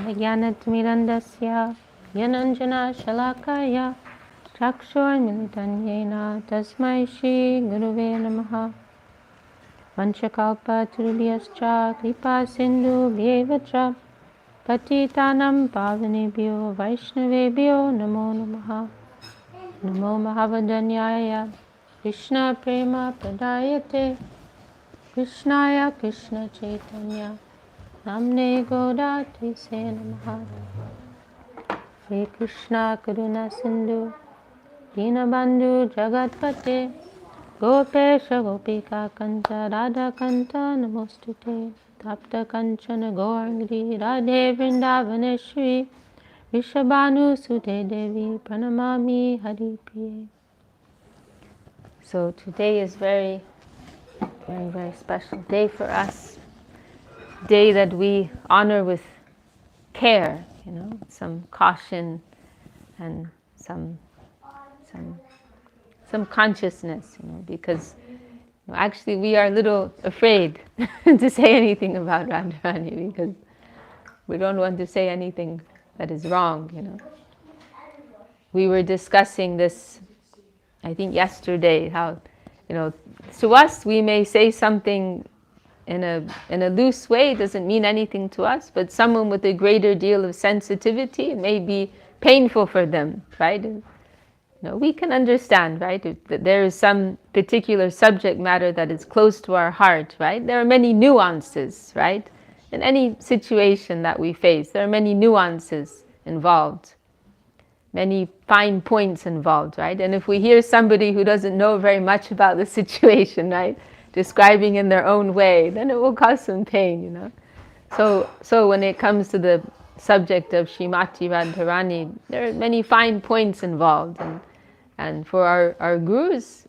Jnanatimirandasya Yananjana Shalakaya Chakshurmilitan Yena Tasmai Shri Guruve Namaha Vanchakalpa Turubhyascha Kripa Sindhu Bhyevacha Patitanam Pavanebhyo Vaishnavebhyo Namo Namaha Namo Mahavadanyaya Krishna Prema Pradayate Krishnaya Krishna Chaitanya Namne Godati Se Namaha Shri Krishna Karuna Sindhu Dinabandhu Jagatpate Gopesha Gopika Kanta Radha Kanta Namostute Tapta Kanchana Gaurangri Radhe Vrindavaneshri Vishabhanu Sute Devi Pranamami Hari Priye. So today is very special day for us. Day that we honor with care, some caution and some consciousness, because actually we are a little afraid to say anything about Radharani because we don't want to say anything that is wrong, We were discussing this, I think yesterday, how, to us we may say something in a loose way, it doesn't mean anything to us, but someone with a greater deal of sensitivity, it may be painful for them, right? We can understand, right? That there is some particular subject matter that is close to our heart, right? There are many nuances, right? In any situation that we face, there are many nuances involved, many fine points involved, right? And if we hear somebody who doesn't know very much about the situation, right, describing in their own way, then it will cause some pain, So when it comes to the subject of Srimati Radharani, there are many fine points involved, and for our gurus,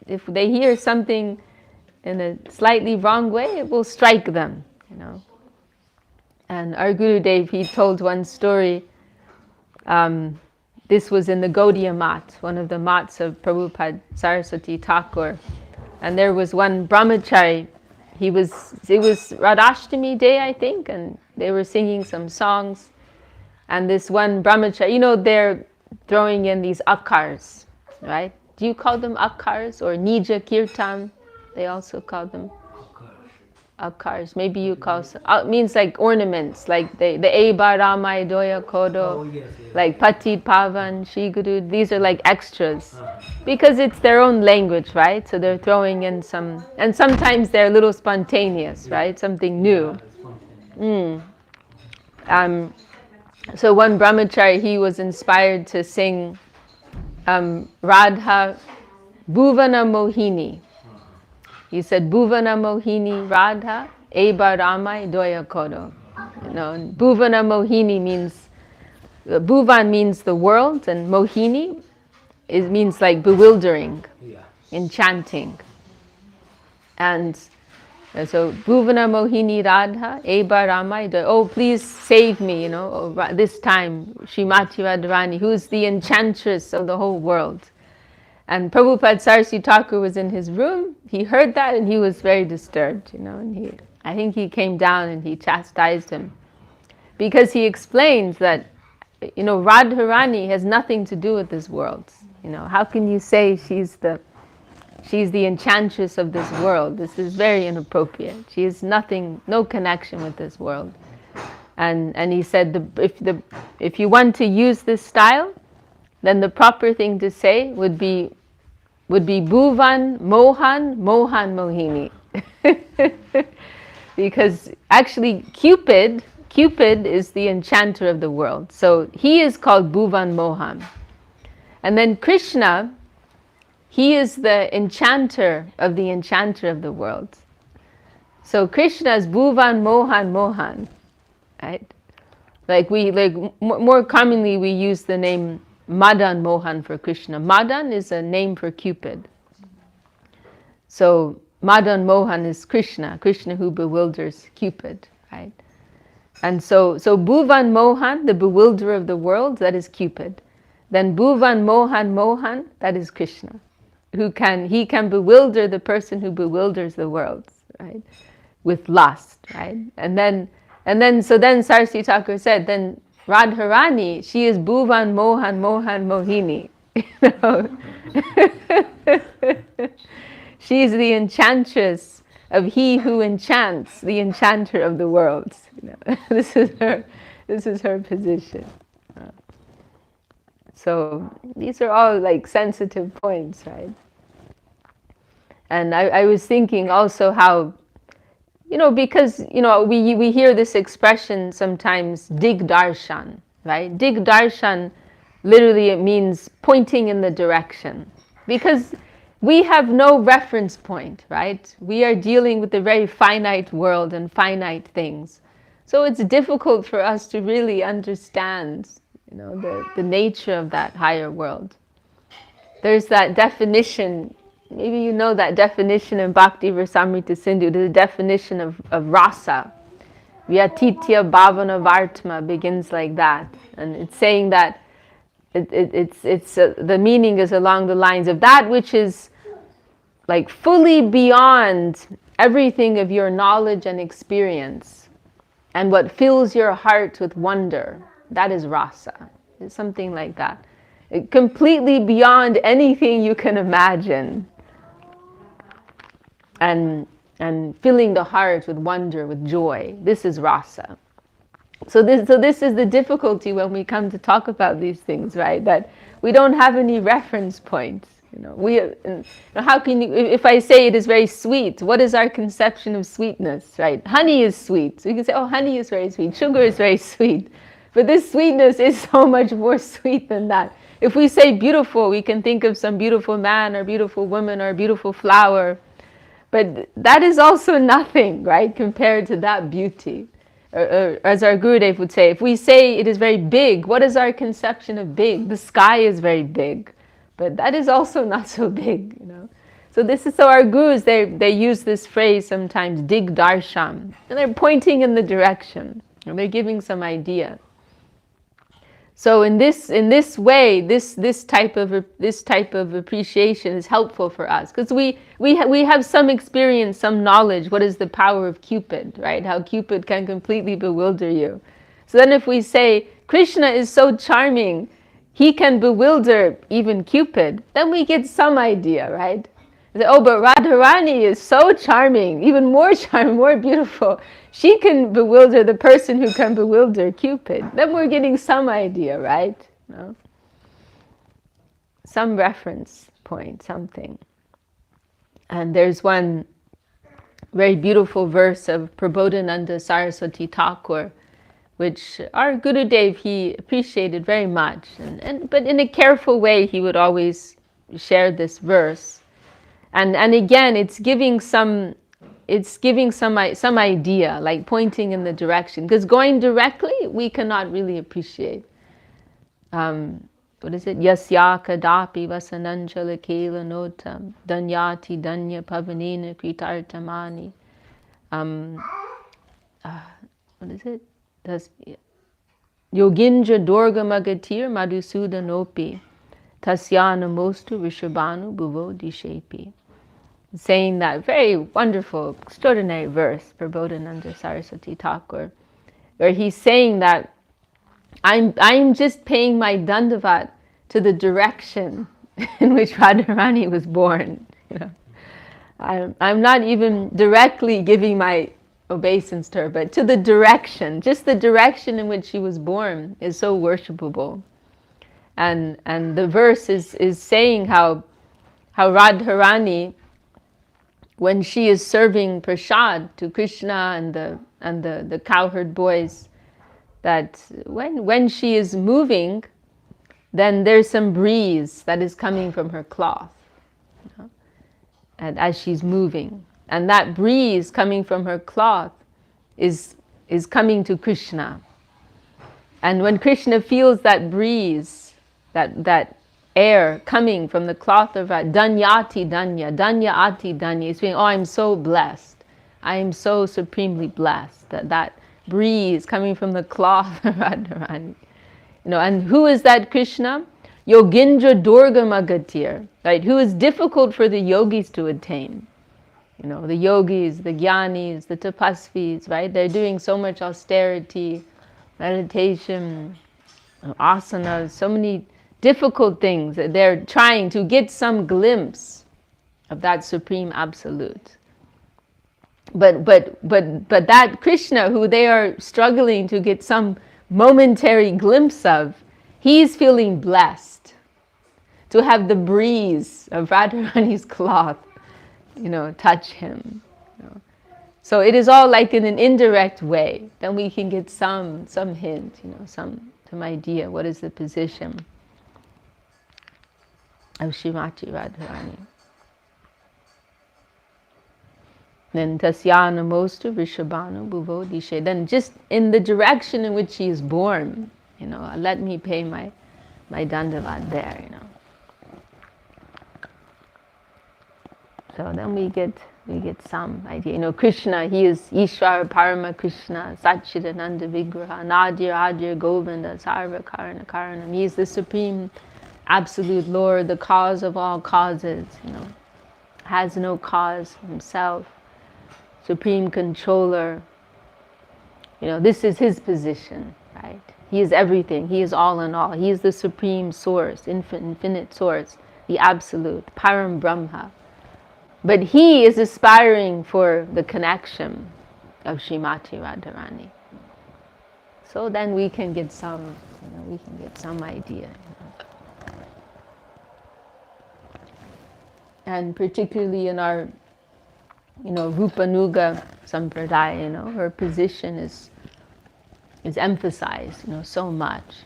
if they hear something in a slightly wrong way, it will strike them, And our Gurudev, he told one story. This was in the Gaudiya Mat, one of the mats of Prabhupada Saraswati Thakur. And there was one brahmachari, it was Radhastami day, I think, and they were singing some songs. And this one brahmachari, they're throwing in these akars, right? Do you call them akars or nija kirtan? They also call them akars. Maybe you call it means like ornaments, like the Eba Ramai Doya Kodo, like Pati Pavan, Shiguru. These are like extras because it's their own language, right? So they're throwing in some, and sometimes they're a little spontaneous, right? Something new. So one brahmachari, he was inspired to sing Radha Bhuvana Mohini. He said, Bhuvana Mohini Radha Eba Ramai Doya Kodo. Bhuvana Mohini means, Bhuvan means the world, and Mohini means like bewildering, enchanting. And so, Bhuvana Mohini Radha Eba Ramai Doya, oh please save me, this time, Srimati Radharani, who's the enchantress of the whole world. And Prabhupada Saraswati Thakur was in his room. He heard that and he was very disturbed, and I think he came down and he chastised him. Because he explained that, Radharani has nothing to do with this world. How can you say she's the enchantress of this world? This is very inappropriate. She has no connection with this world. And he said, if you want to use this style, then the proper thing to say would be Bhuvan Mohan Mohini. Because actually Cupid is the enchanter of the world. So he is called Bhuvan Mohan. And then Krishna, he is the enchanter of the world. So Krishna is Bhuvan Mohan, right? More commonly we use the name Madan Mohan for Krishna. Madan is a name for Cupid. So Madan Mohan is Krishna who bewilders Cupid, right? And so Bhuvan Mohan, the bewilderer of the world, that is Cupid. Then Bhuvan Mohan, that is Krishna. He can bewilder the person who bewilders the world, right? With lust, right? And then And then, so then Saraswati Thakur said, then Radharani, she is Bhuvan Mohan Mohan Mohini. She is the enchantress of he who enchants, the enchanter of the worlds. This is her position. So these are all like sensitive points, right? And I was thinking also how, because, we hear this expression sometimes, dig darshan, right? Dig darshan, literally it means pointing in the direction. Because we have no reference point, right? We are dealing with a very finite world and finite things. So it's difficult for us to really understand, the nature of that higher world. There's that definition, maybe you know that definition in Bhakti Rasamrita Sindhu, the definition of rasa. Vyatitya bhavana vartma begins like that. And it's saying that the meaning is along the lines of that which is like fully beyond everything of your knowledge and experience, and what fills your heart with wonder. That is rasa. It's something like that. Completely beyond anything you can imagine. And filling the heart with wonder, with joy. This is rasa. So this is the difficulty when we come to talk about these things, right? That we don't have any reference points. How can you, if I say it is very sweet, what is our conception of sweetness, right? Honey is sweet. So you can say, oh, honey is very sweet. Sugar is very sweet. But this sweetness is so much more sweet than that. If we say beautiful, we can think of some beautiful man or beautiful woman or beautiful flower. But that is also nothing, right, compared to that beauty. Or as our Gurudev would say, if we say it is very big, what is our conception of big? The sky is very big. But that is also not so big, So our gurus, they use this phrase sometimes, dig darshan. And they're pointing in the direction. And they're giving some idea. So in this way, this type of appreciation is helpful for us, because we have some experience, some knowledge. What is the power of Cupid, right? How Cupid can completely bewilder you. So then, if we say Krishna is so charming, he can bewilder even Cupid, then we get some idea, right? Say, oh, but Radharani is so charming, even more charming, more beautiful. She can bewilder the person who can bewilder Cupid. Then we're getting some idea, right? Some reference point, something. And there's one very beautiful verse of Prabodhananda Saraswati Thakur, which our Gurudev, he appreciated very much. But in a careful way, he would always share this verse. And again, it's giving some idea, like pointing in the direction. Because going directly, we cannot really appreciate. What is it? Yasya kadapi vasananjala kela notam danyati danya pavanina kritartamani. What is it? Yoginja Durga Magatir Madhusudanopi Tasyana Mostu Rishabhanu Bhuvo Dishepi. Saying that very wonderful, extraordinary verse, Prabodhananda Saraswati Thakur, where he's saying that I'm just paying my dandavat to the direction in which Radharani was born. I'm not even directly giving my obeisance to her, but to the direction, just the direction in which she was born is so worshipable. And the verse is saying how Radharani, when she is serving prasad to Krishna and the cowherd boys, that when she is moving, then there's some breeze that is coming from her cloth, and as she's moving. And that breeze coming from her cloth is coming to Krishna. And when Krishna feels that breeze, that air coming from the cloth of Danyati Danya, Danya Ati Danya, he's saying, oh, I'm so blessed. I am so supremely blessed that breeze coming from the cloth of Radharani. And who is that Krishna? Yogindra Durga Magatir, right? Who is difficult for the yogis to attain. You know, the yogis, the jnanis, the tapasvis, right? They're doing so much austerity, meditation, asanas, so many difficult things. They're trying to get some glimpse of that supreme absolute. But that Krishna, who they are struggling to get some momentary glimpse of, he's feeling blessed to have the breeze of Radharani's cloth, you know, touch him. You know. So it is all like in an indirect way. Then we can get some hint, you know, some idea. What is the position of Srimati Radharani? Then tasyana mostu rishabhanu bhuvo dishe. Then just in the direction in which she is born, you know, let me pay my dandavad there, you know. So then we get some idea. You know, Krishna, he is Ishvara Parama Krishna, Satchidananda Vigraha, Nadir Adir Govinda, Sarva Karana Karanam. He is the supreme absolute Lord, the cause of all causes, you know, has no cause himself, supreme controller. You know, this is his position, right? He is everything. He is all in all. He is the supreme source, infinite source, the absolute, Param Brahma. But he is aspiring for the connection of Srimati Radharani. So then we can get some, you know, we can get some idea. You know. And particularly in our, you know, Rupanuga Sampradaya, you know, her position is emphasized, you know, so much.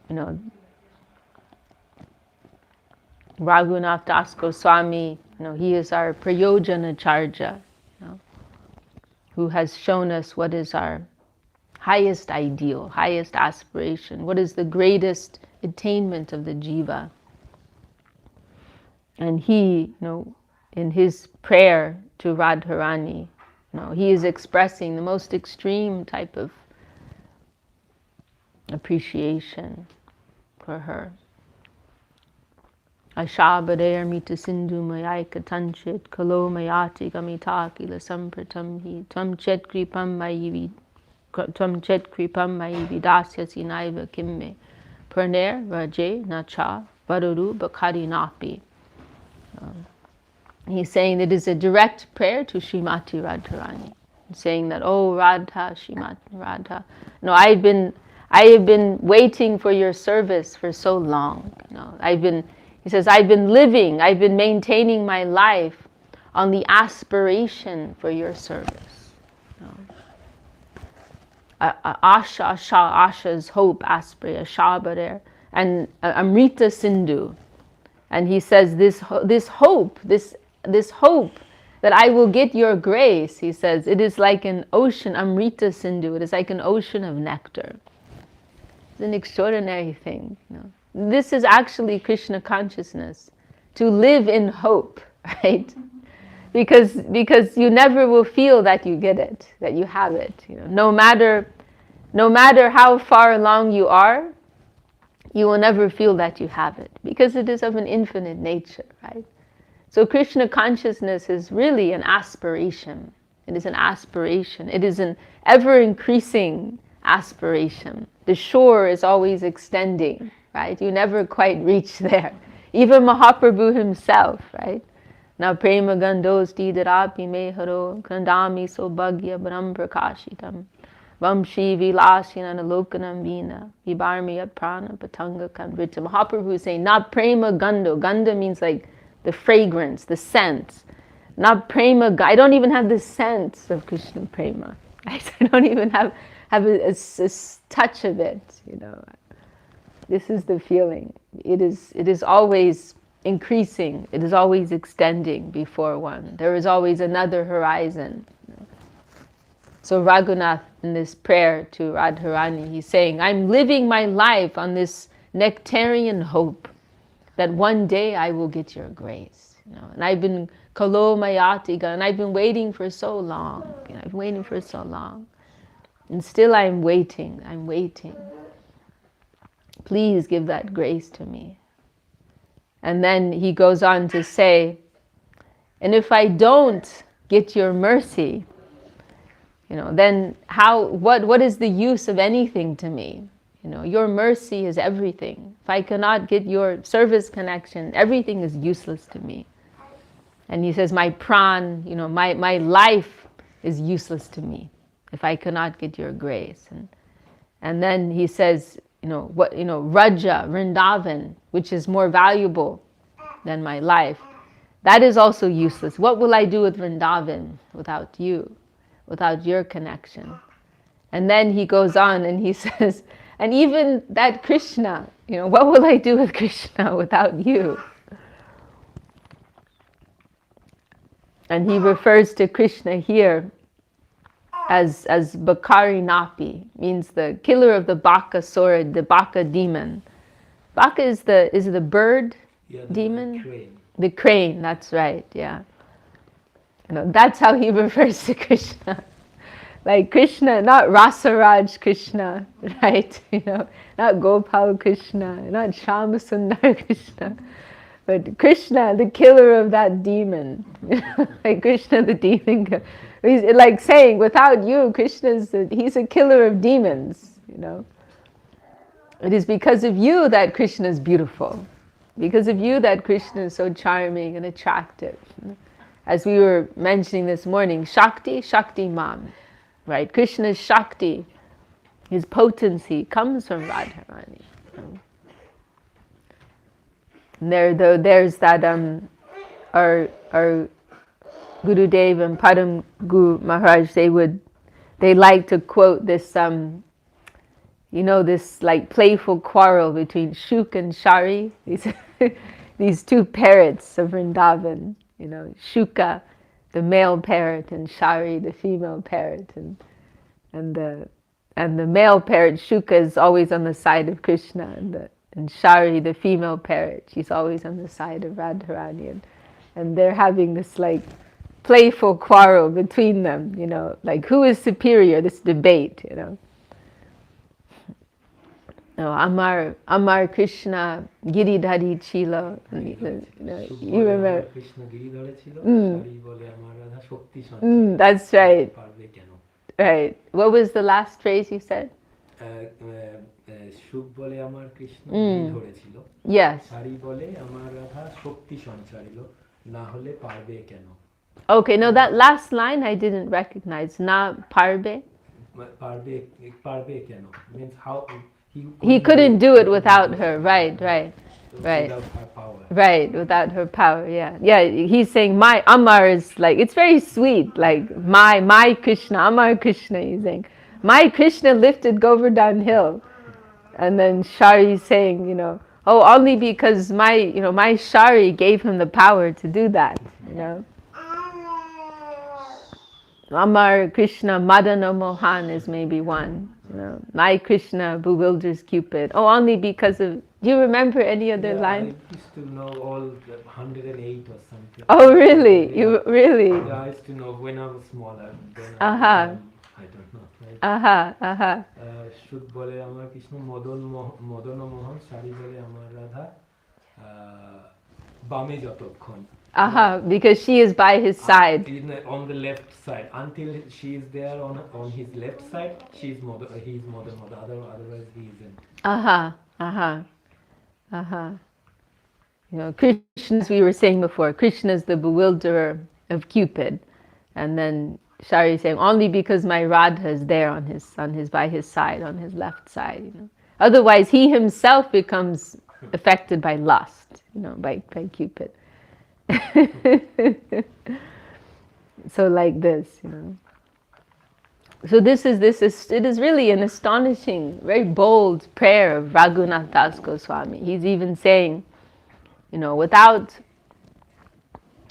You know, Raghunath Das Goswami, you know, he is our Prayojanacharya, you know, who has shown us what is our highest ideal, highest aspiration, what is the greatest attainment of the jiva. And he, you know, in his prayer to Radharani, you know, he is expressing the most extreme type of appreciation for her. Ashabhader mita sindhu mayai katanchit kalo mayati gamitaki la sampratamhi tvam chet kripam mayi vidasyasi naiva kimme praner raje nacha varuru bakari napi. He's saying that it is a direct prayer to Srimati Radharani, saying that, oh Radha, Srimati Radha, no, I have been waiting for your service for so long. You know, he says, I've been living, I've been maintaining my life on the aspiration for your service. You know. Asha's hope, aspirate, Ashabhader, and Amrita Sindhu. And he says, this hope that I will get your grace, he says, it is like an ocean, Amrita Sindhu, it is like an ocean of nectar. It's an extraordinary thing. You know. This is actually Krishna consciousness, to live in hope, right? Because you never will feel that you get it, that you have it. You know, no matter how far along you are, you will never feel that you have it, because it is of an infinite nature, right? So Krishna consciousness is really an aspiration. It is an aspiration. It is an ever-increasing aspiration. The shore is always extending, right? You never quite reach there. Even Mahaprabhu himself, right? Na prema gandosti darapi meharo kandami sobhagya brahm prakashitam vamshi vilasina nalokanam vina vibarmiya prana patanga kanvrita. Mahaprabhu is saying, not prema gando. Ganda means like the fragrance, the scent. Not prema, I don't even have the sense of Krishna prema. I don't even have a touch of it, you know. This is the feeling. It is always increasing. It is always extending before one. There is always another horizon. So Raghunath, in this prayer to Radharani, he's saying, I'm living my life on this nectarian hope that one day I will get your grace. You know, and I've been kalo mayatiga, and I've been waiting for so long. You know, I've been waiting for so long. And still I'm waiting. Please give that grace to me. And then he goes on to say, and if I don't get your mercy, then what is the use of anything to me? Your mercy is everything. If I cannot get your service connection, everything is useless to me. And he says, my pran, my life is useless to me if I cannot get your grace. And then he says, Raja, Vrindavan, which is more valuable than my life, that is also useless. What will I do with Vrindavan without you, without your connection? And then he goes on and he says, and even that Krishna, what will I do with Krishna without you? And he refers to Krishna here as Bakari Napi, means the killer of the Baka Sora, the Baka demon. Baka is the bird demon? Crane. The crane, that's right, yeah. That's how he refers to Krishna. Like Krishna, not Rasaraj Krishna, right? Not Gopal Krishna, not Shyamasundar Krishna, but Krishna, the killer of that demon. Like Krishna, the demon. He's like saying, without you, he's a killer of demons. It is because of you that Krishna is beautiful. Because of you that Krishna is so charming and attractive. As we were mentioning this morning, Shakti, Shakti Mam. Right? Krishna's Shakti, his potency, comes from Radharani. And there's that our Gurudev and Padam Guru Maharaj, they like to quote this this like playful quarrel between Shuk and Shari, these two parrots of Vrindavan, Shuka, the male parrot, and Shari, the female parrot, and the male parrot Shuka is always on the side of Krishna, and Shari, the female parrot, she's always on the side of Radharani, and they're having this like playful quarrel between them, like who is superior? This debate, Amar Krishna Giridhari Chilo. You remember? Krishna Giridhari Chilo. That's right. Right. What was the last phrase you said? Shuk bole amar Krishna giri ধরেছিল. Yes. Shari bole amar Radha শক্তি সঞ্চারিল, না হলে পারবে কেন? Okay, no, that last line I didn't recognize. Na parbe. Parbe কেন means how he couldn't do it without her. Right. Without her power. Right, without her power, yeah. He's saying my Amar is like, it's very sweet, like my Krishna, Amar Krishna, he's saying. My Krishna lifted Govardhan hill. And then Shari is saying, only because my Shari gave him the power to do that, Amar Krishna Madana Mohan is maybe one. My Krishna bewilders Cupid. Only because of... Do you remember any other line? I used to know all the 108 or something. Oh, really? Really? Yeah, I used to know when I was smaller. I don't know. Right? Shuk bole amar Krishna Modana Mohan, Shari bole amar Radha Bame jotokkhon. Because she is by his side. On the left side. Until she is there on his left side, he's mother. Otherwise he isn't. Krishna, as we were saying before, Krishna is the bewilderer of Cupid. And then Shari is saying, only because my Radha is there on his by his side, on his left side. Otherwise he himself becomes affected by lust, by Cupid. So like this, So it is really an astonishing, very bold prayer of Raghunath Das Goswami. He's even saying, without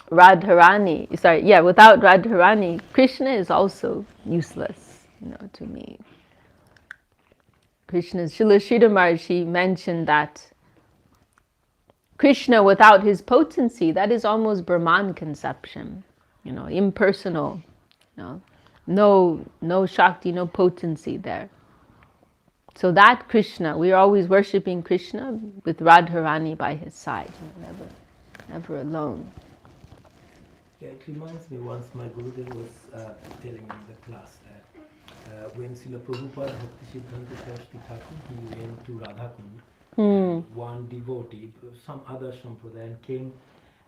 Radharani, without Radharani, Krishna is also useless, to me. Srila Sridhar Maharaj mentioned that Krishna without his potency, that is almost Brahman conception, impersonal, no Shakti, no potency there. So that Krishna, we are always worshipping Krishna with Radharani by his side, never alone. Yeah, it reminds me once my Gurudev was telling in the class that when Srila Prabhupada Bhaktisiddhanta Saraswati Thakur, he went to Radhakund, and one devotee, some other sampradaya, came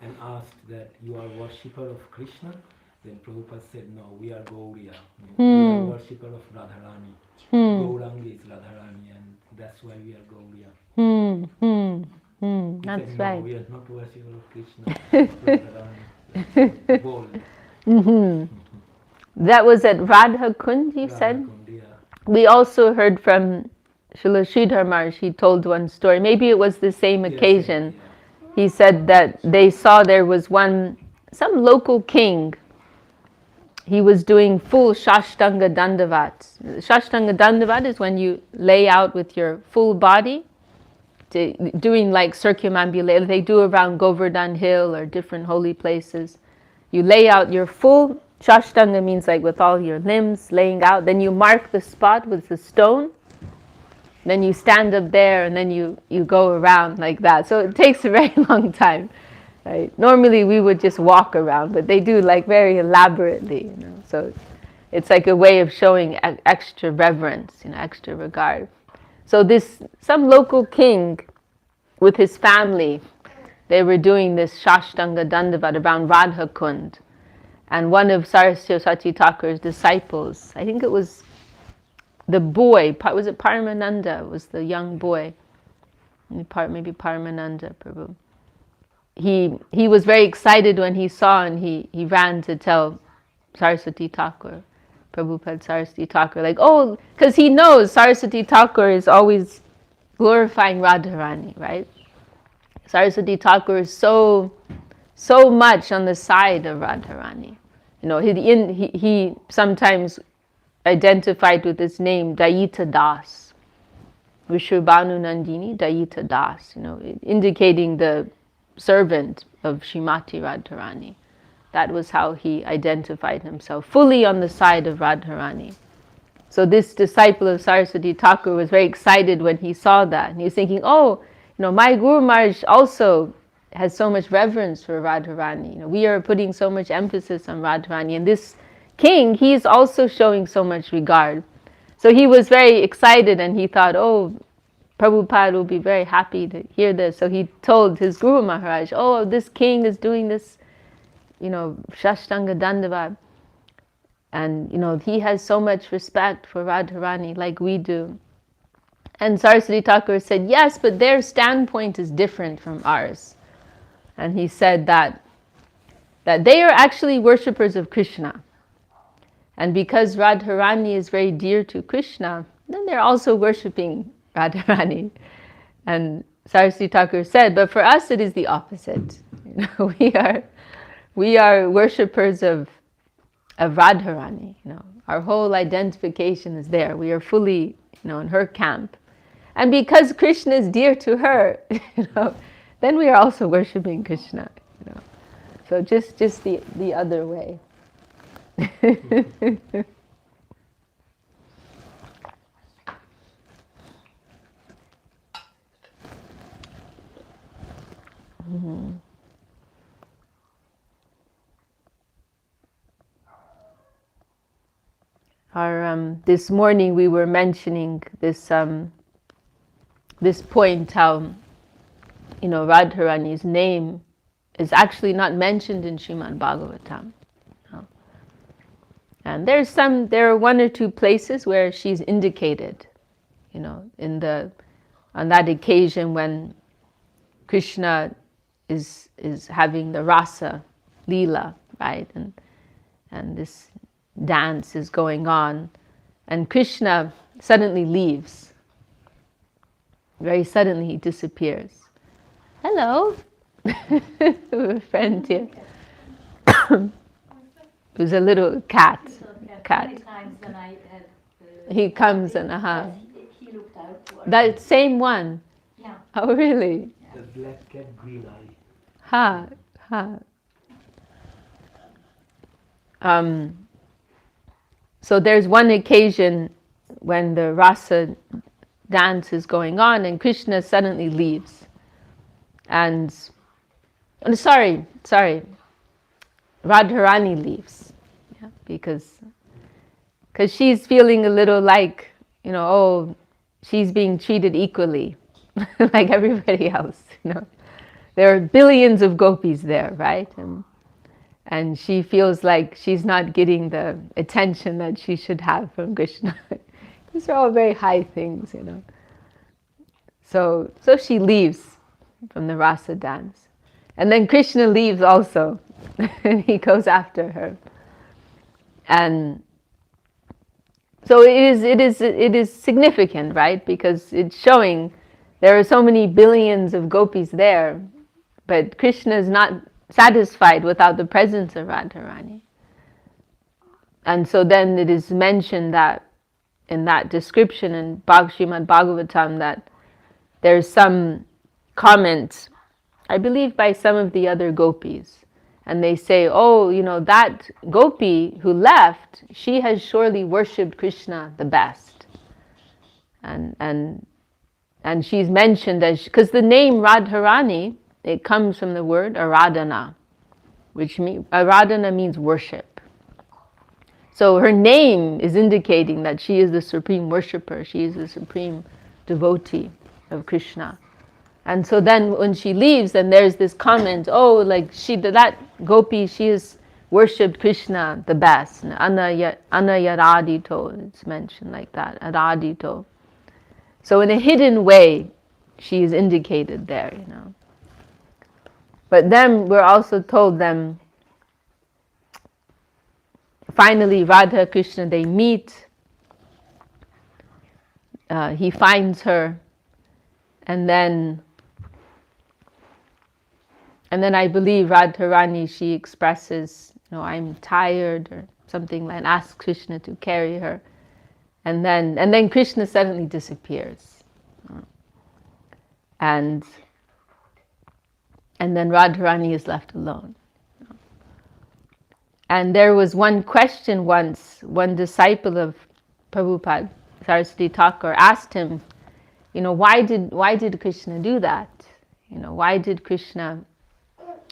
and asked that you are worshipper of Krishna. Then Prabhupada said, no, we are Gauriya. We are worshipper of Radharani. Gauranga is Radharani, and that's why we are Gauriya. That's said, right. No, we are not worshipper of Krishna, Radharani. Bold. That was at Radhakund, you said? Yeah. We also heard from Srila Sridhar Maharaj, he told one story. Maybe it was the same occasion. Yeah. He said that they saw there was some local king. He was doing full Shashtanga Dandavat. Shashtanga Dandavat is when you lay out with your full body, doing like circumambulation. They do around Govardhan Hill or different holy places. You lay out your full, Shashtanga means like with all your limbs laying out. Then you mark the spot with the stone. Then you stand up there and then you go around like that. So it takes a very long time. Right? Normally we would just walk around, but they do like very elaborately, So it's like a way of showing extra reverence, extra regard. So some local king with his family, they were doing this Shashtanga Dandavat around Radhakund. And one of Saraswati Thakur's disciples, I think it was the boy, was it Paramananda, was the young boy, maybe Paramananda Prabhu. He was very excited when he saw, and he ran to tell Saraswati Thakur, Prabhupada Saraswati Thakur, like, oh, because he knows Saraswati Thakur is always glorifying Radharani, right? Saraswati Thakur is so much on the side of Radharani. He sometimes identified with his name Dayita Das, Vishwabhanu Nandini Dayita Das, indicating the servant of Srimati Radharani. That was how he identified himself, fully on the side of Radharani. So this disciple of Saraswati Thakur was very excited when he saw that. And he was thinking, my Guru Maharaj also has so much reverence for Radharani. We are putting so much emphasis on Radharani. And this king, he's also showing so much regard. So he was very excited and he thought, Prabhupada will be very happy to hear this. So he told his Guru Maharaj, this king is doing this, Shashtanga Dandavat. And, he has so much respect for Radharani like we do. And Saraswati Thakur said, yes, but their standpoint is different from ours. And he said that they are actually worshippers of Krishna. And because Radharani is very dear to Krishna, then they're also worshipping Radharani. And Saraswati Thakur said, but for us it is the opposite. We are worshippers of Radharani. Our whole identification is there. We are fully, in her camp. And because Krishna is dear to her, then we are also worshipping Krishna. So just the other way. This morning we were mentioning this point how Radharani's name is actually not mentioned in Srimad Bhagavatam. And there are one or two places where she's indicated, on that occasion when Krishna is having the rasa lila, right? And this dance is going on, and Krishna suddenly leaves. Very suddenly he disappears. Hello, a friend here. It was a little cat. Many times when I had, he comes and he looked out for that same one. Yeah. Oh really? The black cat, green eye. So there's one occasion when the rasa dance is going on, and Krishna suddenly leaves. And sorry, Radharani leaves, yeah, because she's feeling a little like, oh, she's being treated equally, like everybody else. There are billions of gopis there, right? And she feels like she's not getting the attention that she should have from Krishna. These are all very high things, So she leaves from the rasa dance. And then Krishna leaves also, and he goes after her. And so it is significant, right? Because it's showing there are so many billions of gopis there, but Krishna is not satisfied without the presence of Radharani. And so then it is mentioned that in that description in Srimad Bhagavatam that there's some comment, I believe by some of the other gopis, and they say, oh, that gopi who left, she has surely worshipped Krishna the best. And she's mentioned as, because the name Radharani, it comes from the word aradhana, which means, aradhana means worship. So her name is indicating that she is the supreme worshipper, she is the supreme devotee of Krishna. And so then when she leaves, then there's this comment, oh, like that gopi, she has worshipped Krishna the best. Anayaradito, it's mentioned like that, aradito. So in a hidden way, she is indicated there, But then we're also told them, finally Radha Krishna, they meet, he finds her, and then I believe Radharani, she expresses, I'm tired or something, and asks Krishna to carry her. And then Krishna suddenly disappears. And then Radharani is left alone. And there was one question once, one disciple of Prabhupada, Saraswati Thakur, asked him, why did Krishna do that? Why did Krishna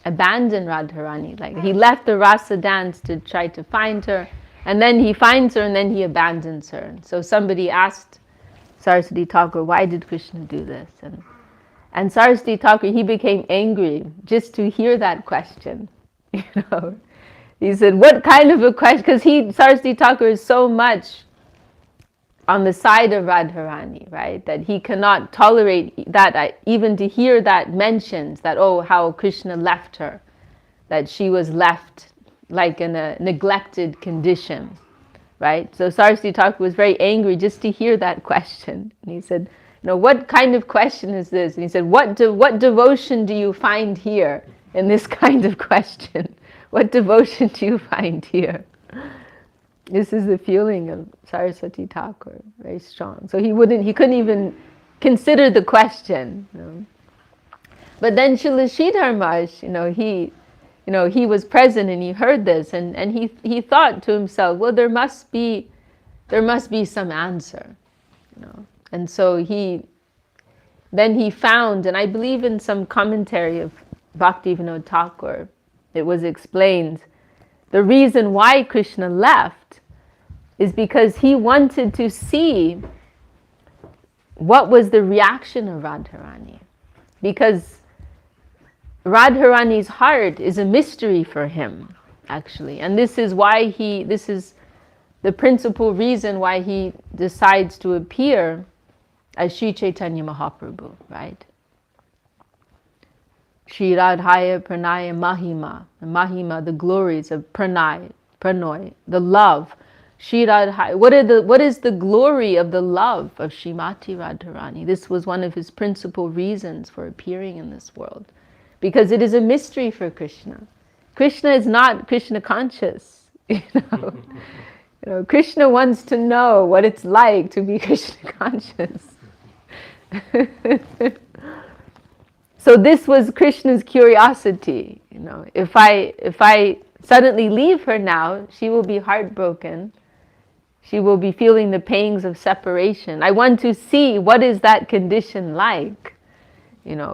abandon Radharani? Like, he left the rasa dance to try to find her, and then he finds her, and then he abandons her. So somebody asked Saraswati Thakur, why did Krishna do this? And Saraswati Thakur, he became angry just to hear that question. He said, what kind of a question? Because Saraswati Thakur is so much on the side of Radharani, right? That he cannot tolerate that, even to hear that mentions that, oh, how Krishna left her, that she was left like in a neglected condition, right? So Saraswati Thakur was very angry just to hear that question. And he said, what kind of question is this? And he said, what devotion do you find here in this kind of question? What devotion do you find here? This is the feeling of Saraswati Thakur, very strong. So he couldn't even consider the question. But then Srila Sridhar Maharaj, he was present and he heard this, and he thought to himself, well, there must be some answer, And so he found, and I believe in some commentary of Bhaktivinoda Thakur, it was explained, the reason why Krishna left is because he wanted to see what was the reaction of Radharani. Because Radharani's heart is a mystery for him, actually. And this is the principal reason why he decides to appear as Sri Chaitanya Mahaprabhu, right? Shri Radhaya Pranaya Mahima. The Mahima, the glories of Pranay, Pranoy, the love. Shri Radhaya. What is the glory of the love of Srimati Radharani? This was one of his principal reasons for appearing in this world. Because it is a mystery for Krishna. Krishna is not Krishna conscious. Krishna wants to know what it's like to be Krishna conscious. So this was Krishna's curiosity. If I suddenly leave her now, she will be heartbroken, she will be feeling the pangs of separation. I want to see what is that condition like,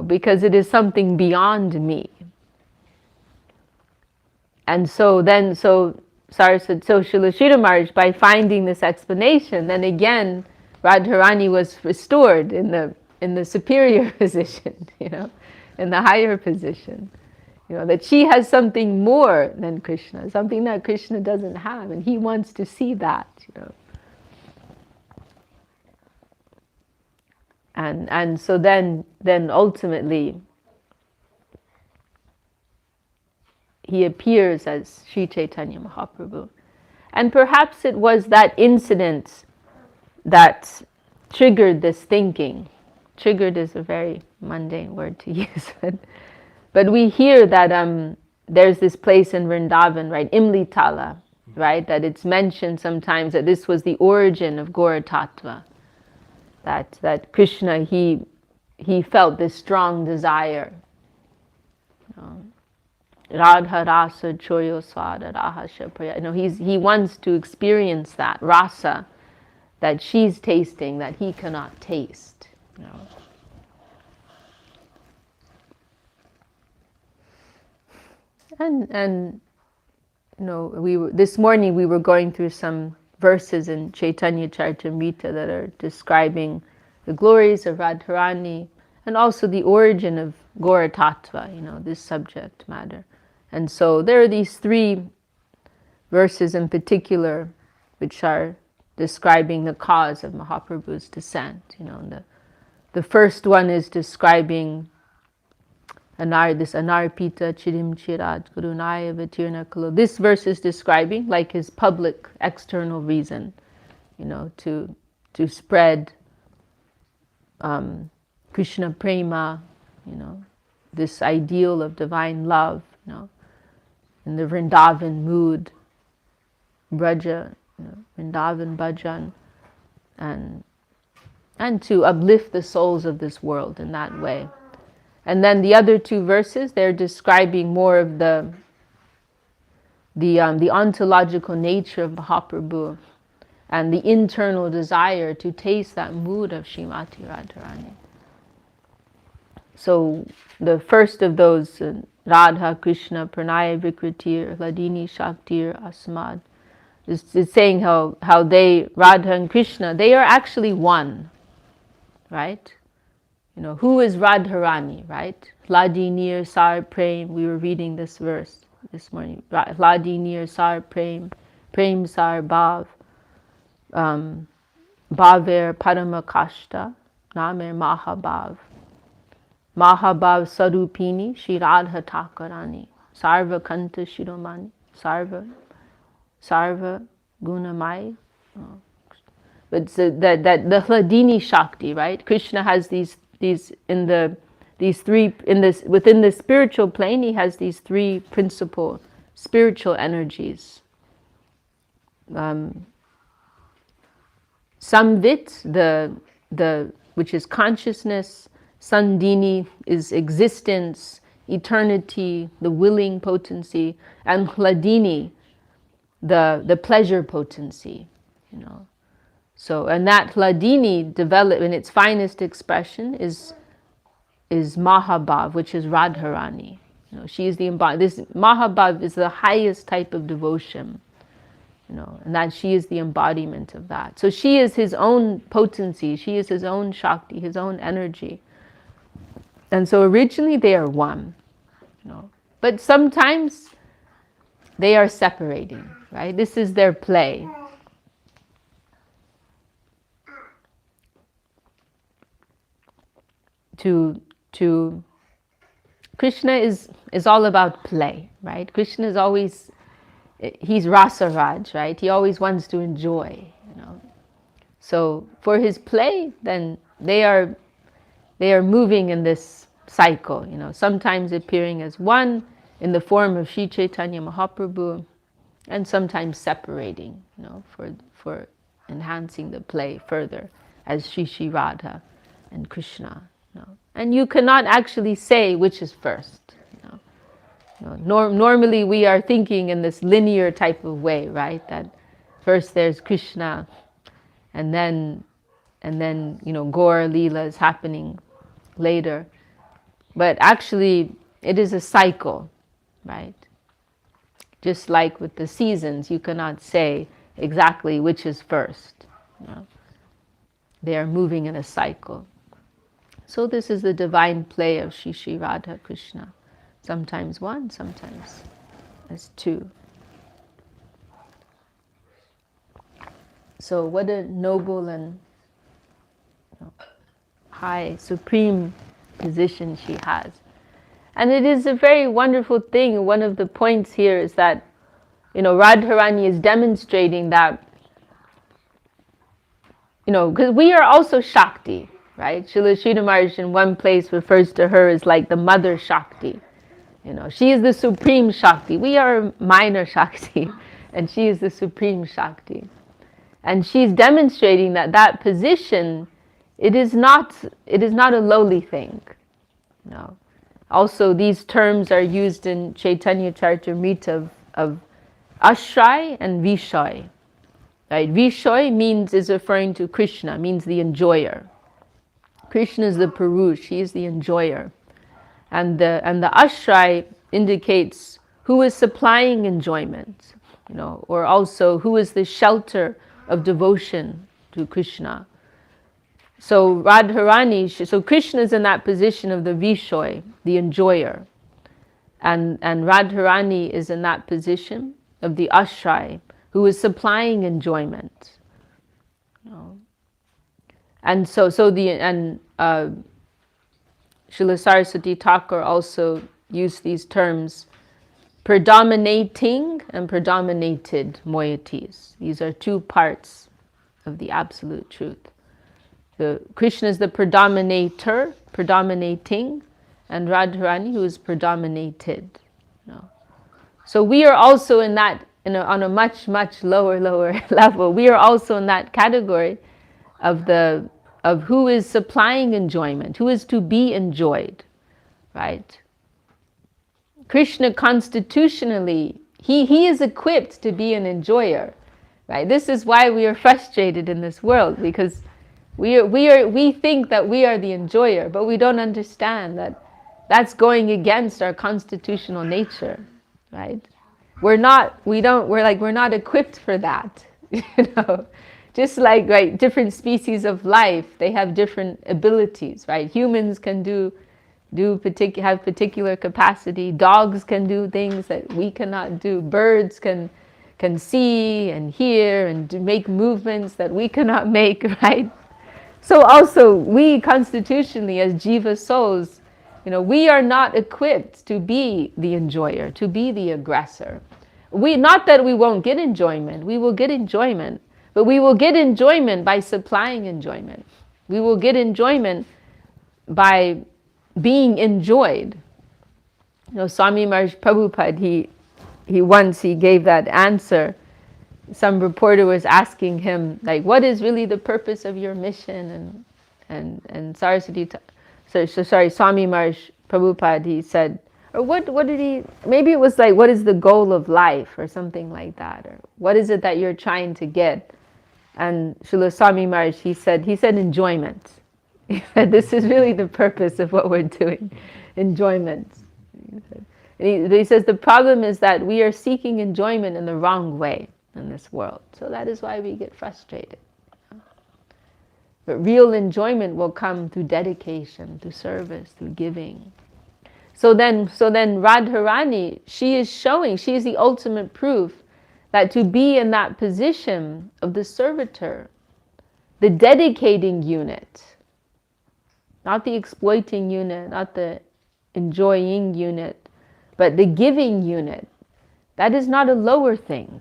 because it is something beyond me. And so Srila Sridhar Maharaj, by finding this explanation, then again, Radharani was restored in the superior position, in the higher position. That she has something more than Krishna, something that Krishna doesn't have, and he wants to see that, And so then ultimately, he appears as Sri Chaitanya Mahaprabhu. And perhaps it was that incident that triggered this thinking. Triggered is a very mundane word to use, but we hear that there's this place in Vrindavan, right, Imlitala, right, that it's mentioned sometimes that this was the origin of Gaura Tattva, that Krishna, he felt this strong desire. Radha rasa choyo swada rahasya praya. He wants to experience that rasa that she's tasting that he cannot taste. And this morning we were going through some verses in Chaitanya Charitamrita that are describing the glories of Radharani and also the origin of Gaura Tattva, this subject matter. And so there are these 3 verses in particular which are describing the cause of Mahaprabhu's descent. The first one is describing this Anarpita Chirim Chirat Gurunaya Vatirna Kalo. This verse is describing like his public external reason, to spread Krishna Prema, this ideal of divine love, in the Vrindavan mood, Braja, Vrindavan Bhajan, and to uplift the souls of this world in that way. And then the other 2 verses, they're describing more of the ontological nature of Mahaprabhu and the internal desire to taste that mood of Srimati Radharani. So the first of those, Radha Krishna Pranaya Vikritir Ladini Shaktir Asmad, is saying how they, Radha and Krishna, they are actually one, right? Who is Radharani, right? Ladinir Sar Prem, we were reading this verse this morning. Ladinir Sar Prem, Prem Sar Bhav, Bhaver Parama Kashta, Namer Mahabhav. Mahabhav Sarupini, Shri Radha Thakarani, Sarva Kanta Shiromani, Sarva Gunamai. But that the Hladini Shakti, right? Krishna has these within the spiritual plane, he has these 3 principal spiritual energies. Samvit, which is consciousness. Sandini is existence, eternity, the willing potency, and Hladini, the pleasure potency, So, and that Hladini developed in its finest expression is Mahabhav, which is Radharani. She is the this Mahabhav is the highest type of devotion, and that she is the embodiment of that. So she is his own potency, she is his own Shakti, his own energy. And so originally they are one, but sometimes they are separating, right? This is their play. To Krishna is all about play, right? Krishna is always, he's Rasaraj, right? He always wants to enjoy, So for his play, then they are moving in this cycle, sometimes appearing as one in the form of Sri Chaitanya Mahaprabhu, and sometimes separating, for enhancing the play further as Shri Radha and Krishna. And you cannot actually say which is first. Normally we are thinking in this linear type of way, right? That First there's Krishna, and then Gaur Leela is happening later. But actually, it is a cycle, right? Just like with the seasons, you cannot say exactly which is first. They are moving in a cycle. So this is the divine play of Shri Shri Radha Krishna. Sometimes one, sometimes as two. So what a noble and high, supreme position she has. And it is a very wonderful thing. One of the points here is that, Radharani is demonstrating that, because we are also Shakti, right? Srila Sridhar Maharaj in one place refers to her as like the mother Shakti. She is the supreme Shakti. We are minor Shakti, and she is the supreme Shakti. And she's demonstrating that position, it is not a lowly thing. No. Also, these terms are used in Chaitanya Charitamrita of Ashray and Vishay. Right? Vishay is referring to Krishna, means the enjoyer. Krishna is the Purush, he is the enjoyer. And the Ashray indicates who is supplying enjoyment, or also who is the shelter of devotion to Krishna. So Radharani, so Krishna is in that position of the Vishay, the enjoyer. And Radharani is in that position of the Ashray, who is supplying enjoyment. And Srila Saraswati Thakur also used these terms, predominating and predominated moieties. These are two parts of the absolute truth. Krishna is the predominator, predominating, and Radharani who is predominated. So we are also in that, on a much, much lower level. We are also in that category of who is supplying enjoyment, who is to be enjoyed, right? Krishna constitutionally, he is equipped to be an enjoyer, right? This is why we are frustrated in this world, because we think that we are the enjoyer, but we don't understand that that's going against our constitutional nature, right? We're not equipped for that, Just like, right, different species of life, they have different abilities, right? Humans can have particular capacity. Dogs can do things that we cannot do. Birds can see and hear and make movements that we cannot make, right? So also, we constitutionally, as jiva souls, we are not equipped to be the enjoyer, to be the aggressor. Not that we won't get enjoyment, we will get enjoyment, but we will get enjoyment by supplying enjoyment. We will get enjoyment by being enjoyed. Swami Maharaj Prabhupada, he gave that answer. Some reporter was asking him, like, what is really the purpose of your mission? And Swami Maharaj Prabhupada, he said, or what did he, maybe it was like, what is the goal of life, or something like that, or what is it that you're trying to get? And Srila Swami Maharaj, he said enjoyment. He said, this is really the purpose of what we're doing, enjoyment. He says the problem is that we are seeking enjoyment in the wrong way in this world. So that is why we get frustrated. But real enjoyment will come through dedication, through service, through giving. So then Radharani, she is the ultimate proof that to be in that position of the servitor, the dedicating unit, not the exploiting unit, not the enjoying unit, but the giving unit, that is not a lower thing,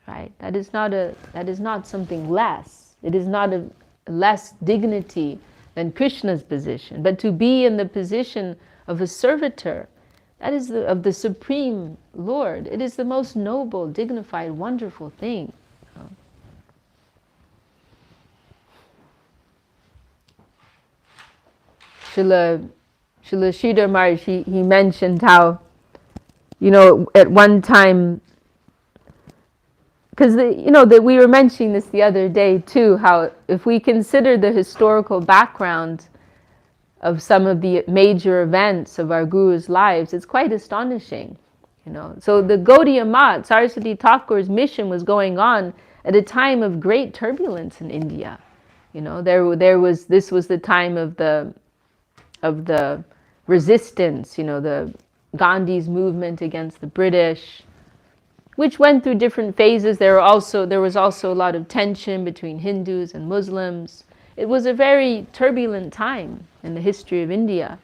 right? That is not something less. It is not a less dignity than Krishna's position. But to be in the position of a servitor, that is of the Supreme Lord. It is the most noble, dignified, wonderful thing. Srila Sridhar Maharaj, he mentioned how, at one time, because that we were mentioning this the other day too, how if we consider the historical background of some of the major events of our Guru's lives, it's quite astonishing. So the Gaudiya Math, Saraswati Thakur's mission was going on at a time of great turbulence in India. This was the time of the resistance, the Gandhi's movement against the British, which went through different phases. There was also a lot of tension between Hindus and Muslims. It was a very turbulent time in the history of India.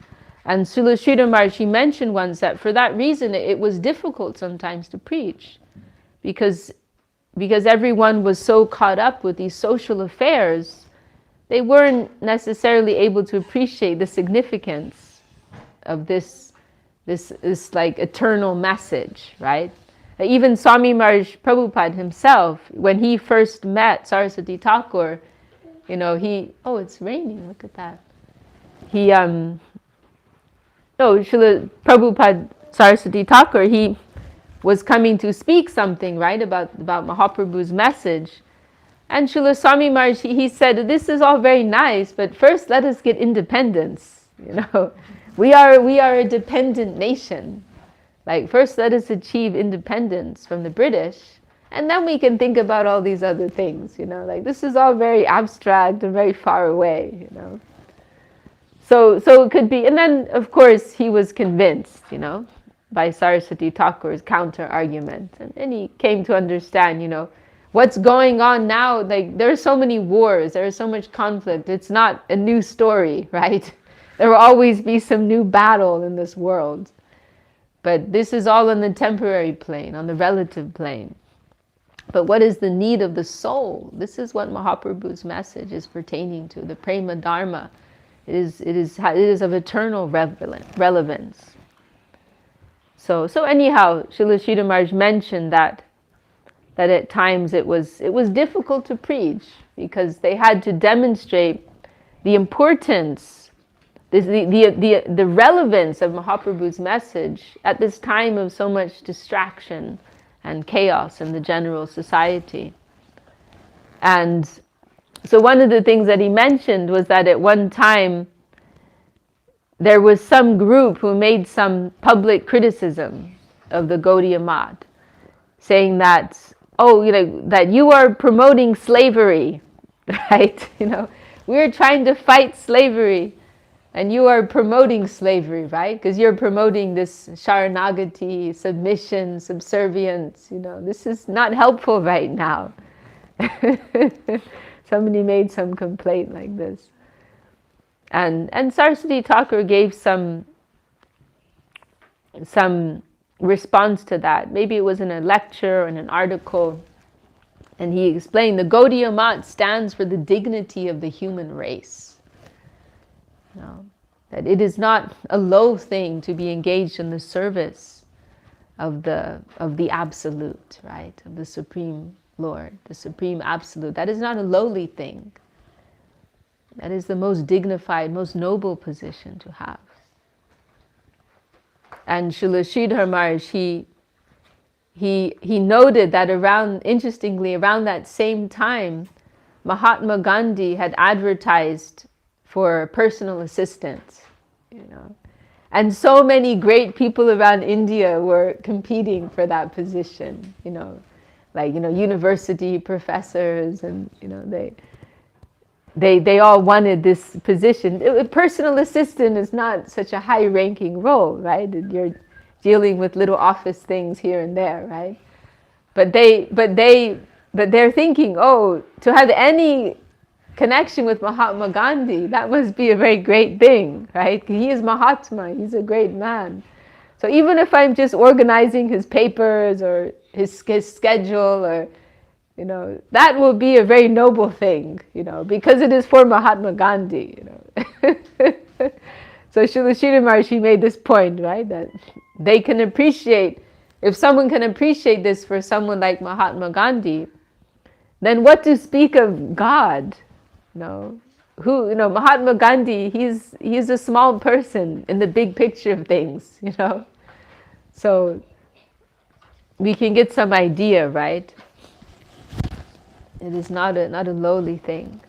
And Srila Sridhar Maharaj, he mentioned once that for that reason it was difficult sometimes to preach, because everyone was so caught up with these social affairs, they weren't necessarily able to appreciate the significance of this like eternal message, right? Even Swami Maharaj Prabhupada himself, when he first met Saraswati Thakur, it's raining, look at that. Srila Prabhupada Saraswati Thakur, he was coming to speak something, right, about Mahaprabhu's message. And Srila Swami Maharaj, he said, this is all very nice, but first let us get independence. We are a dependent nation. Like, first let us achieve independence from the British, and then we can think about all these other things, like this is all very abstract and very far away, So it could be, and then of course he was convinced, by Saraswati Thakur's counter argument, and he came to understand, what's going on now. Like, there are so many wars, there is so much conflict. It's not a new story, right? There will always be some new battle in this world. But this is all on the temporary plane, on the relative plane. But what is the need of the soul? This is what Mahaprabhu's message is pertaining to, the Prema Dharma. It is of eternal relevance. So anyhow, Srila Sridhar Maharaj mentioned that at times it was difficult to preach, because they had to demonstrate the importance, the relevance of Mahaprabhu's message at this time of so much distraction and chaos in the general society. And so one of the things that he mentioned was that at one time there was some group who made some public criticism of the Gaudiya Math, saying that, that you are promoting slavery, right? We're trying to fight slavery, and you are promoting slavery, right? Because you're promoting this sharanagati, submission, subservience. This is not helpful right now. Somebody made some complaint like this. And Saraswati Thakur gave some response to that. Maybe it was in a lecture or in an article. And he explained the Gaudiya Math stands for the dignity of the human race. That it is not a low thing to be engaged in the service of the Absolute, right? Of the Supreme Lord, the Supreme Absolute. That is not a lowly thing. That is the most dignified, most noble position to have. And Srila Sridhar Maharaj, he noted that interestingly, around that same time, Mahatma Gandhi had advertised for personal assistants, And so many great people around India were competing for that position, university professors, and, they all wanted this position. A personal assistant is not such a high-ranking role, right? You're dealing with little office things here and there, right? But they're thinking, to have any connection with Mahatma Gandhi, that must be a very great thing, right? He is Mahatma, he's a great man. So even if I'm just organizing his papers or his schedule, or that will be a very noble thing, because it is for Mahatma Gandhi, So Srila Sridhar Maharaj, he made this point, right, that they can appreciate, if someone can appreciate this for someone like Mahatma Gandhi, then what to speak of God? Mahatma Gandhi, he's a small person in the big picture of things, So we can get some idea, right? It is not a lowly thing.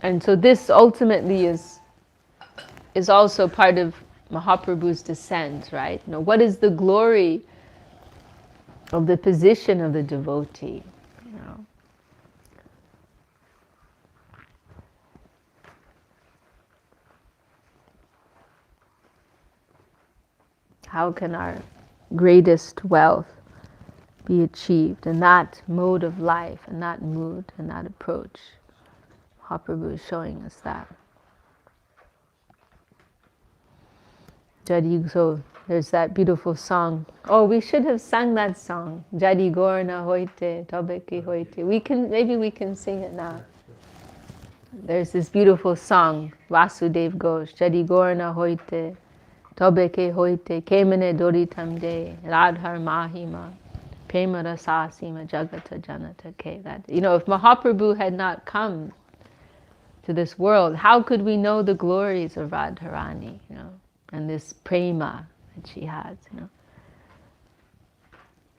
And so this ultimately is also part of Mahaprabhu's descent, right? You know, what is the glory of the position of the devotee? You know? How can our greatest wealth be achieved in that mode of life, in that mood, in that approach? Mahaprabhu is showing us that. So there's that beautiful song. Oh, we should have sung that song. Jadi Gorna Hoite, Tobeki Hoite. Maybe we can sing it now. There's this beautiful song, Vasudev Ghosh, Jadi Gorna Hoite, Tobeke Hoite, Kemene Doritamde, Radhar Mahima, Premara Sasima Jagata Janata Ke. That, you know, if Mahaprabhu had not come to this world, how could we know the glories of Radharani, you know, and this prema that she has, you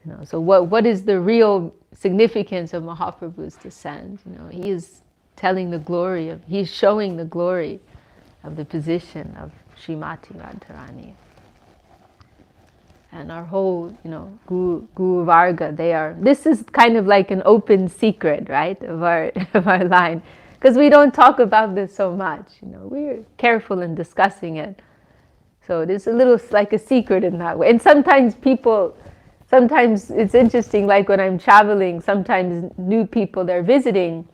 know? So what is the real significance of Mahaprabhu's descent? You know, he is he's showing the glory of the position of Srimati Radharani. And our whole, you know, Guru Varga, this is kind of like an open secret, right, of our line. Because we don't talk about this so much, you know, we're careful in discussing it. So it is a little like a secret in that way. And sometimes it's interesting, like when I'm traveling, sometimes new people, they're visiting,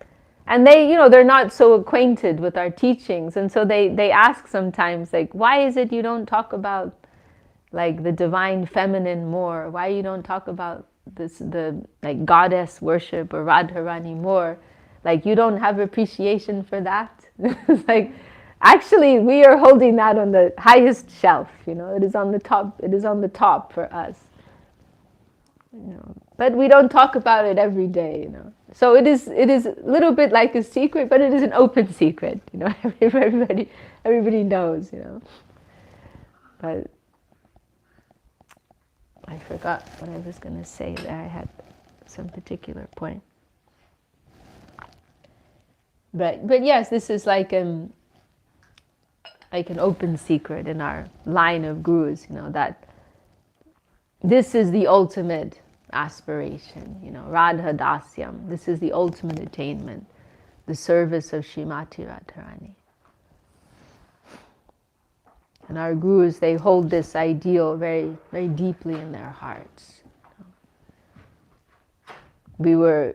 and they, you know, they're not so acquainted with our teachings. And so they ask sometimes, like, why is it you don't talk about, like, the divine feminine more? Why you don't talk about the like goddess worship or Radharani more? Like, you don't have appreciation for that? It's like, actually, we are holding that on the highest shelf, you know, it is on the top for us. You know, but we don't talk about it every day, you know. So it is a little bit like a secret, but it is an open secret, you know. Everybody knows, you know. But I forgot what I was going to say there. I had some particular point. But yes, this is like an open secret in our line of gurus, you know, that this is the ultimate aspiration, you know, Radha Dasyam. This is the ultimate attainment, the service of Srimati Radharani. And our gurus, they hold this ideal very, very deeply in their hearts. We were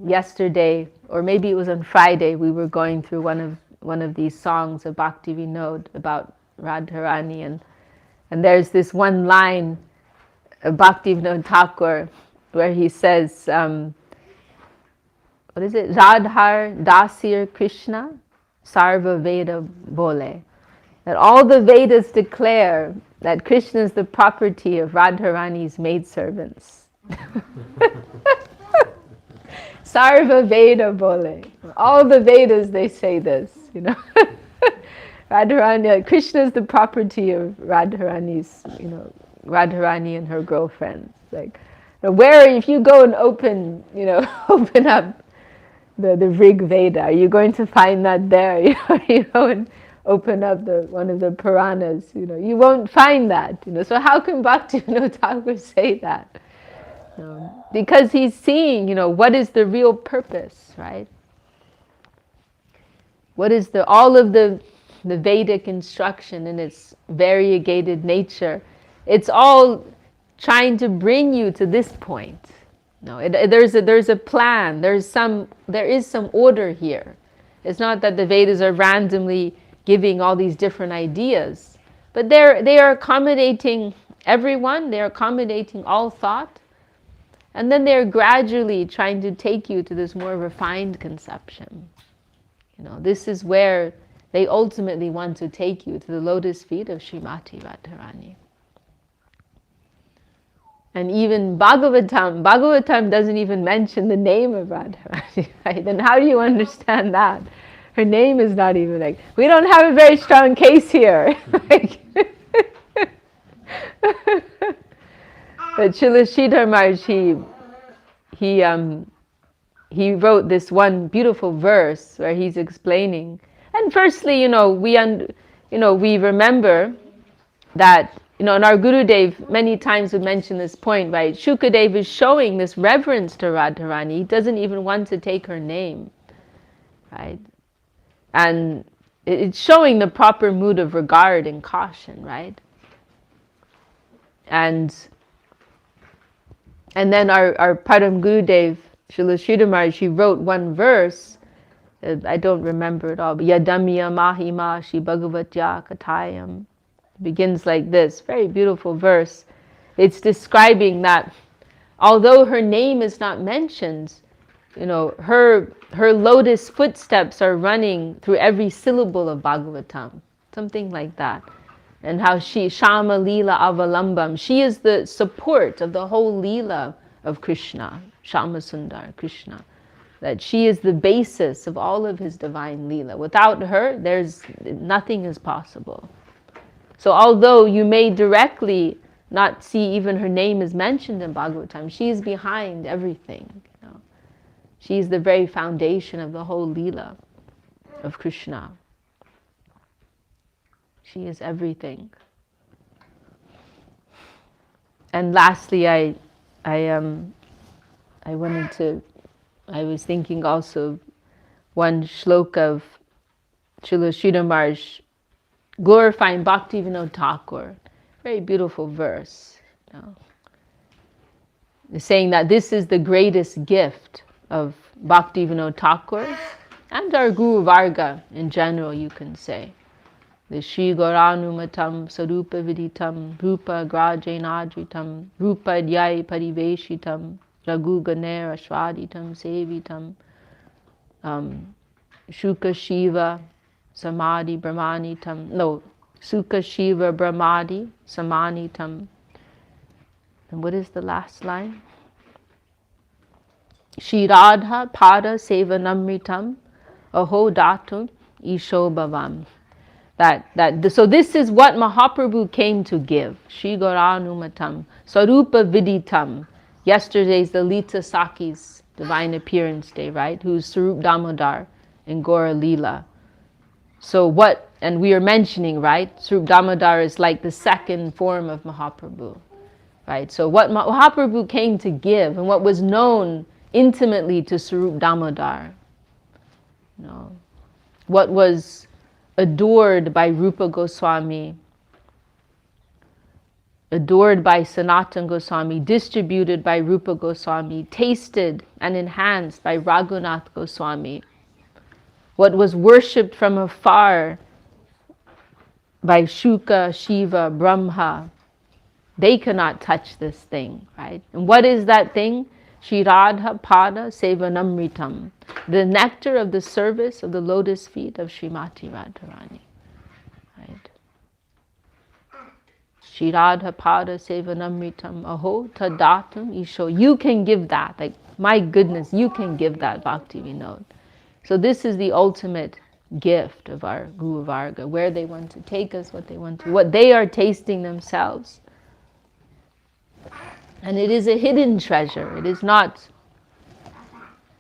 yesterday, or maybe it was on Friday, we were going through one of these songs of Bhakti Vinod about Radharani, and there's this one line of Bhakti Vinod Thakur where he says, what is it? Radhar Dasir Krishna Sarva Veda Bole. That all the Vedas declare that Krishna is the property of Radharani's maidservants. Sarva Veda Bole. All the Vedas, they say this, you know. Radharani, Krishna is the property of Radharani's, you know, Radharani and her girlfriends. Like, where, if you go and open up the Rig Veda, are you going to find that there? You know, you go and open up one of the Puranas, you know, you won't find that, you know. So how can Bhakti Vinod Thakur say that? Because he's seeing, you know, what is the real purpose, right? What is all of the Vedic instruction in its variegated nature? It's all trying to bring you to this point. No, there's a plan. There is some order here. It's not that the Vedas are randomly giving all these different ideas, but they are accommodating everyone. They are accommodating all thought, and then they're gradually trying to take you to this more refined conception. You know, this is where they ultimately want to take you, to the lotus feet of Srimati Radharani. And even Bhagavatam doesn't even mention the name of Radharani, right? And how do you understand that? Her name is not even like, we don't have a very strong case here. Like, But Srila Sridhar Maharaj, he wrote this one beautiful verse where he's explaining. And firstly, we remember that, and our Gurudev many times would mention this point, right? Shukadev is showing this reverence to Radharani. He doesn't even want to take her name, right? And it's showing the proper mood of regard and caution, right? And then our Param Gurudev, Srila Sridhar Maharaj, he wrote one verse, I don't remember it all, but Yadamya Mahima Shri Bhagavatya Kathayam. Begins like this, very beautiful verse. It's describing that although her name is not mentioned, her lotus footsteps are running through every syllable of Bhagavatam, something like that. And how she, Shama Leela Avalambam, she is the support of the whole Leela of Krishna, Shama Sundar, Krishna. That she is the basis of all of his divine Leela. Without her, nothing is possible. So although you may directly not see even her name is mentioned in Bhagavatam, she is behind everything. She is the very foundation of the whole Leela of Krishna. She is everything. And lastly, I was thinking also one shloka of Srila Sridhar Maharaj glorifying Bhaktivinoda Thakur. Very beautiful verse. Saying that this is the greatest gift of Bhaktivinoda Thakur and our Guru Varga in general, you can say. The Shri Gauranumatam Sarupa Viditam Rupa Grajanadritam Rupa Dhyai Pariveshitam Raghu Ganer Ashwaditam Sevitam Shuka Shiva Samadhi Brahmanitam. No, Sukha Shiva Brahmadi Samanitam. And what is the last line? Shri Radha Pada Sevanamritam Aho Datum Isho Bhavam. So this is what Mahaprabhu came to give. Shri Gauranumatam Sarupa Viditam. Yesterday's the Lita Saki's Divine Appearance Day, right? Who's Sarup Damodar in Gaura Leela. So and we are mentioning, right? Sarup Damodar is like the second form of Mahaprabhu, right? So what Mahaprabhu came to give and what was known intimately to Sarup Damodar, what was adored by Rupa Goswami, adored by Sanatana Goswami, distributed by Rupa Goswami, tasted and enhanced by Raghunath Goswami, what was worshipped from afar by Shuka, Shiva, Brahma, they cannot touch this thing, right? And what is that thing? Shri Radha Pada Sevanamritam, the nectar of the service of the lotus feet of Srimati Radharani, right? Shri Radha Pada Sevanamritam Aho Tadatam Isho. You can give that, like, my goodness, you can give that Bhakti Vinod. So this is the ultimate gift of our Guru Varga, where they want to take us, what they are tasting themselves. And it is a hidden treasure.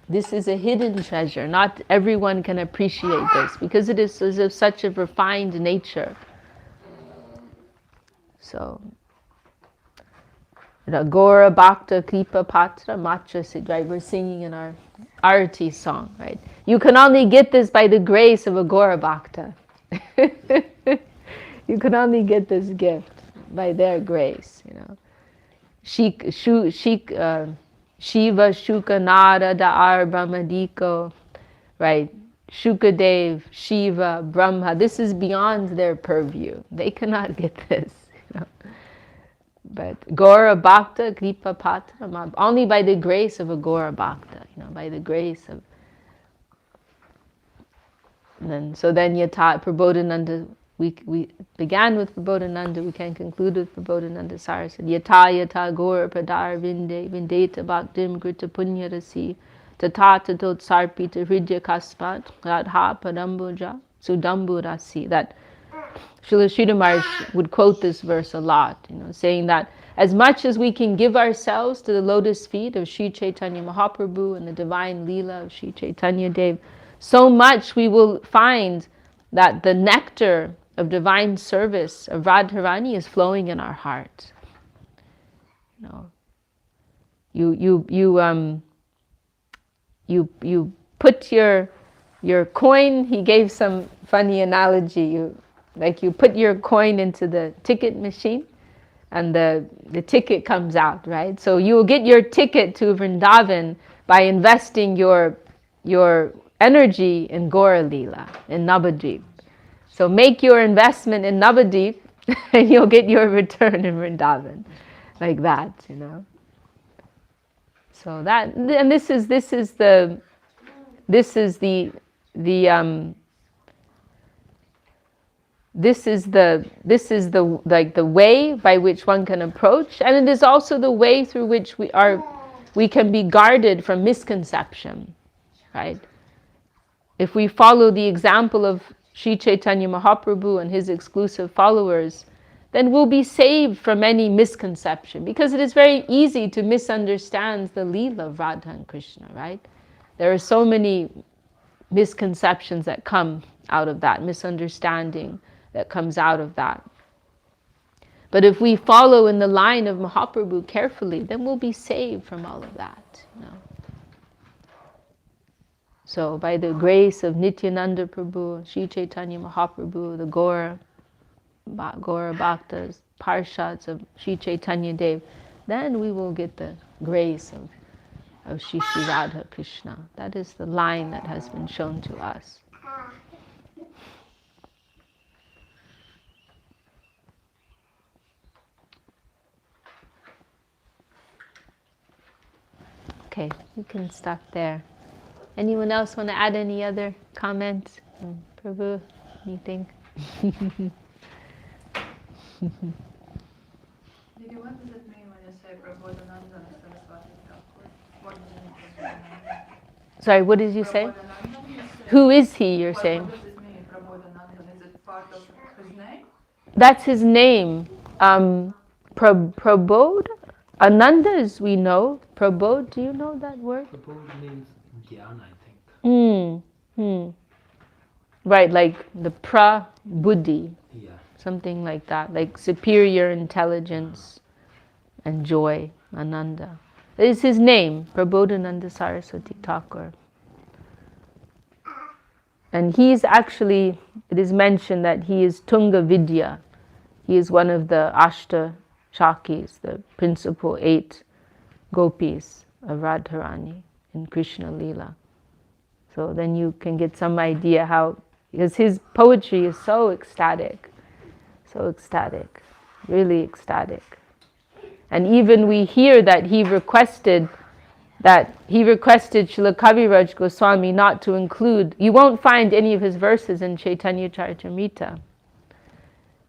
This is a hidden treasure. Not everyone can appreciate this because it is of such a refined nature. So, Gora Bhakta Kripa Patra Matra Sid, right? We're singing in our Arati song, right? You can only get this by the grace of a Gora Bhakta. You can only get this gift by their grace, Shiva Shuka Narada Ar Brahmadiko, right? Shukadev, Shiva, Brahma. This is beyond their purview. They cannot get this. But Gora Bhakta Kripa Patra, only by the grace of a Gora Bhakta, by the grace of. And then Yata Prabodhananda, we began with Prabodhananda, we can conclude with Prabodhananda Saraswati. Yata Gora Pradar Vindeta Bhaktim Krita Punyarasi Tata Tatot Sarpita Hridya Kaspat Radha Padambuja Sudambu Rasi. That Srila Sridhar Maharaj would quote this verse a lot, saying that as much as we can give ourselves to the lotus feet of Sri Chaitanya Mahaprabhu and the divine Leela of Sri Chaitanya Dev, so much we will find that the nectar of divine service of Radharani is flowing in our heart. You put your coin. He gave some funny analogy. You put your coin into the ticket machine, and the ticket comes out, right? So you will get your ticket to Vrindavan by investing your energy in Gaura Leela, in Navadvip. So make your investment in Navadvip, and you'll get your return in Vrindavan, like that, So that, and this is the like the way by which one can approach, and it is also the way through which we can be guarded from misconception, right? If we follow the example of Sri Chaitanya Mahaprabhu and his exclusive followers, then we'll be saved from any misconception, because it is very easy to misunderstand the Leela of Radha and Krishna, right? There are so many misconceptions that come out of that, misunderstanding that comes out of that. But if we follow in the line of Mahaprabhu carefully, then we'll be saved from all of that. So by the grace of Nityananda Prabhu, Sri Chaitanya Mahaprabhu, the Gaura Bhaktas, Parshads of Sri Chaitanya Dev, then we will get the grace of Shri Shri Radha Krishna. That is the line that has been shown to us. Okay, you can stop there. Anyone else want to add any other comments? Prabhu, anything? Didi, what does it mean when you say Prabodhananda instead of Swati Thakur? What does it mean, Prabodhananda? Sorry, what did you say? Prabodhananda, you say? Who is he, you're What saying? does it mean, Prabodhananda? Is it part of his name? That's his name. Prabodh? Ananda, as we know. Prabodh, do you know that word? Prabodh means Gyan, I think. Right, like the pra-buddhi. Yeah. Something like that, like superior intelligence and joy, Ananda. It is his name, Prabodhananda Saraswati Thakur. And he's actually, it is mentioned that he is Tunga Vidya. He is one of the Ashta Shakis, the principal 8 gopis of Radharani in Krishna Leela. So then you can get some idea how, because his poetry is so ecstatic, really ecstatic. And even we hear that he requested Srila Kaviraj Goswami not to include, you won't find any of his verses in Chaitanya Charitamrita,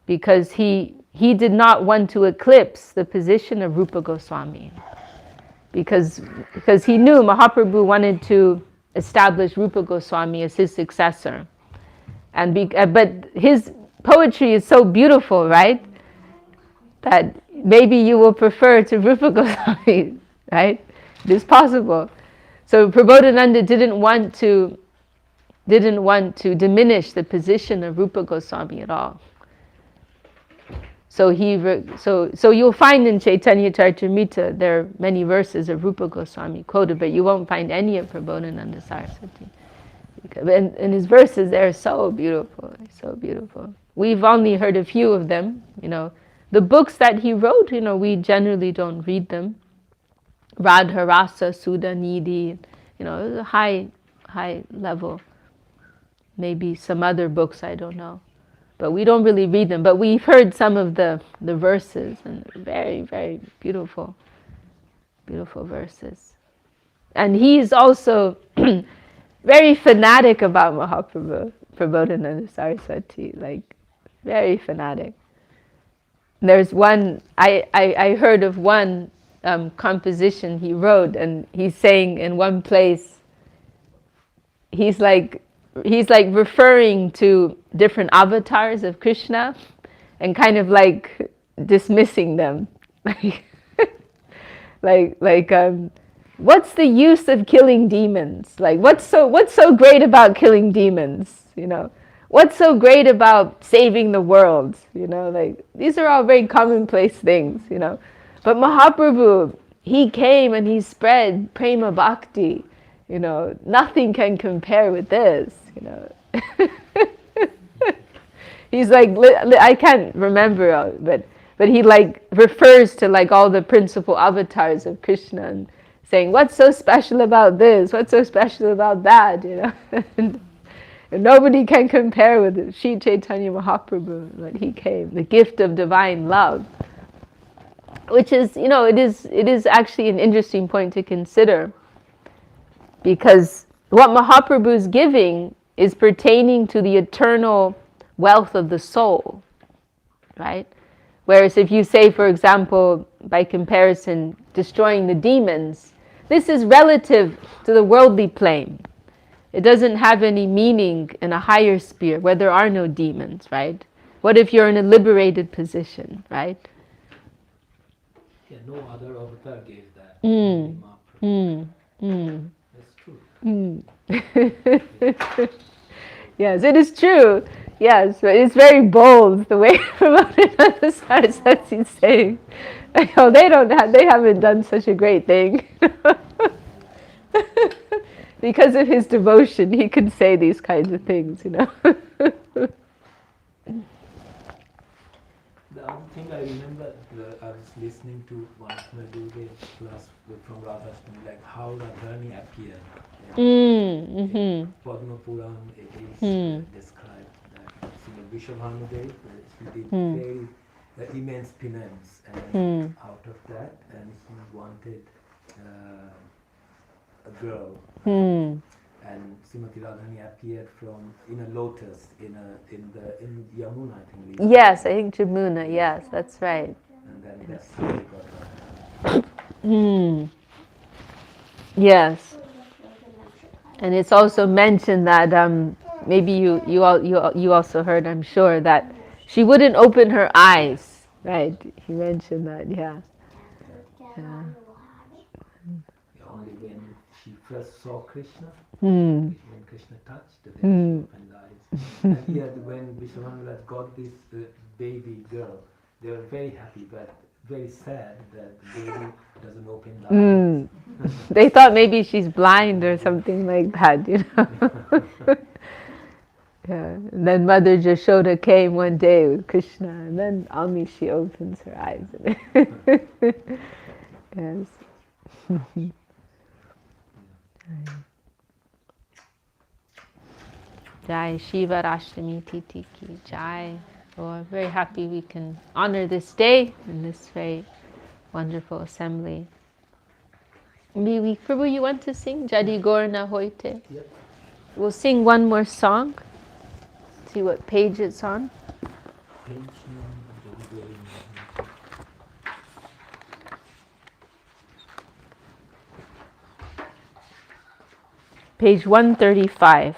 because he did not want to eclipse the position of Rupa Goswami, because he knew Mahaprabhu wanted to establish Rupa Goswami as his successor, but his poetry is so beautiful, right, that maybe you will prefer to Rupa Goswami, right? It is possible. So Prabodhananda didn't want to diminish the position of Rupa Goswami at all. So you'll find in Chaitanya Charitamrita there are many verses of Rupa Goswami quoted, but you won't find any of Prabodhananda Saraswati. And his verses, they're so beautiful, so beautiful. We've only heard a few of them, The books that he wrote, we generally don't read them. Radharasa, Sudha Nidhi, it was a high level. Maybe some other books, I don't know. But we don't really read them. But we've heard some of the verses, and very, very beautiful, beautiful verses. And he's also very fanatic about Mahaprabhu, Prabodhananda Saraswati, like very fanatic. There's one, I heard of one composition he wrote, and he's saying in one place, he's like, he's like referring to different avatars of Krishna and kind of like dismissing them. What's the use of killing demons? Like, what's so great about killing demons? You know, what's so great about saving the world? You know, like these are all very commonplace things. You know, but Mahaprabhu, he came and he spread prema bhakti. You know, nothing can compare with this. You know, he's like, I can't remember, but he like refers to like all the principal avatars of Krishna and saying, what's so special about this? What's so special about that? You know, and nobody can compare with Sri Chaitanya Mahaprabhu. When he came, the gift of divine love, which is, you know, it is actually an interesting point to consider, because what Mahaprabhu is giving is pertaining to the eternal wealth of the soul, right? Whereas if you say, for example, by comparison, destroying the demons, this is relative to the worldly plane. It doesn't have any meaning in a higher sphere where there are no demons, right? What if you're in a liberated position, right? Yeah, no other avatar gave that. Mm. Only Mm. Mm. That's true. Yes, it is true. Yes, but it's very bold the way Ramananda Saraswati is saying. Like, oh, they haven't done such a great thing. Because of his devotion, he can say these kinds of things, you know. The other thing I remember, I was listening to one of my Gurudev class from Radhastami, like how Radharani appeared. Padma Puran, it is described that Vishwabhanudev, he did very immense penance, and out of that, and he wanted a girl. And Srimati Radharani appeared in a lotus in Yamuna, I think. Yes, I think Jamuna. Yes, that's right. And then that's how they got her. Yes, and it's also mentioned that maybe you also heard, I'm sure, that she wouldn't open her eyes. Right? He mentioned that. Yeah. Only when she first saw Krishna, Hmm. when Krishna touched, then she opened the eyes. And yet, when Vishwabhanudev got this baby girl, they were very happy, but very sad that the baby doesn't open the eyes. They thought maybe she's blind or something like that, you know. Yeah. And then Mother Jashoda came one day with Krishna, and then Ami, she opens her eyes. Yes. Jai Shiva Rashtami Titi Ki Jai. So I'm very happy we can honor this day in this very wonderful assembly. Prabhu, you want to sing Jadi Gaur Na Hoite? Yep. We'll sing one more song. See what page it's on. Page 135.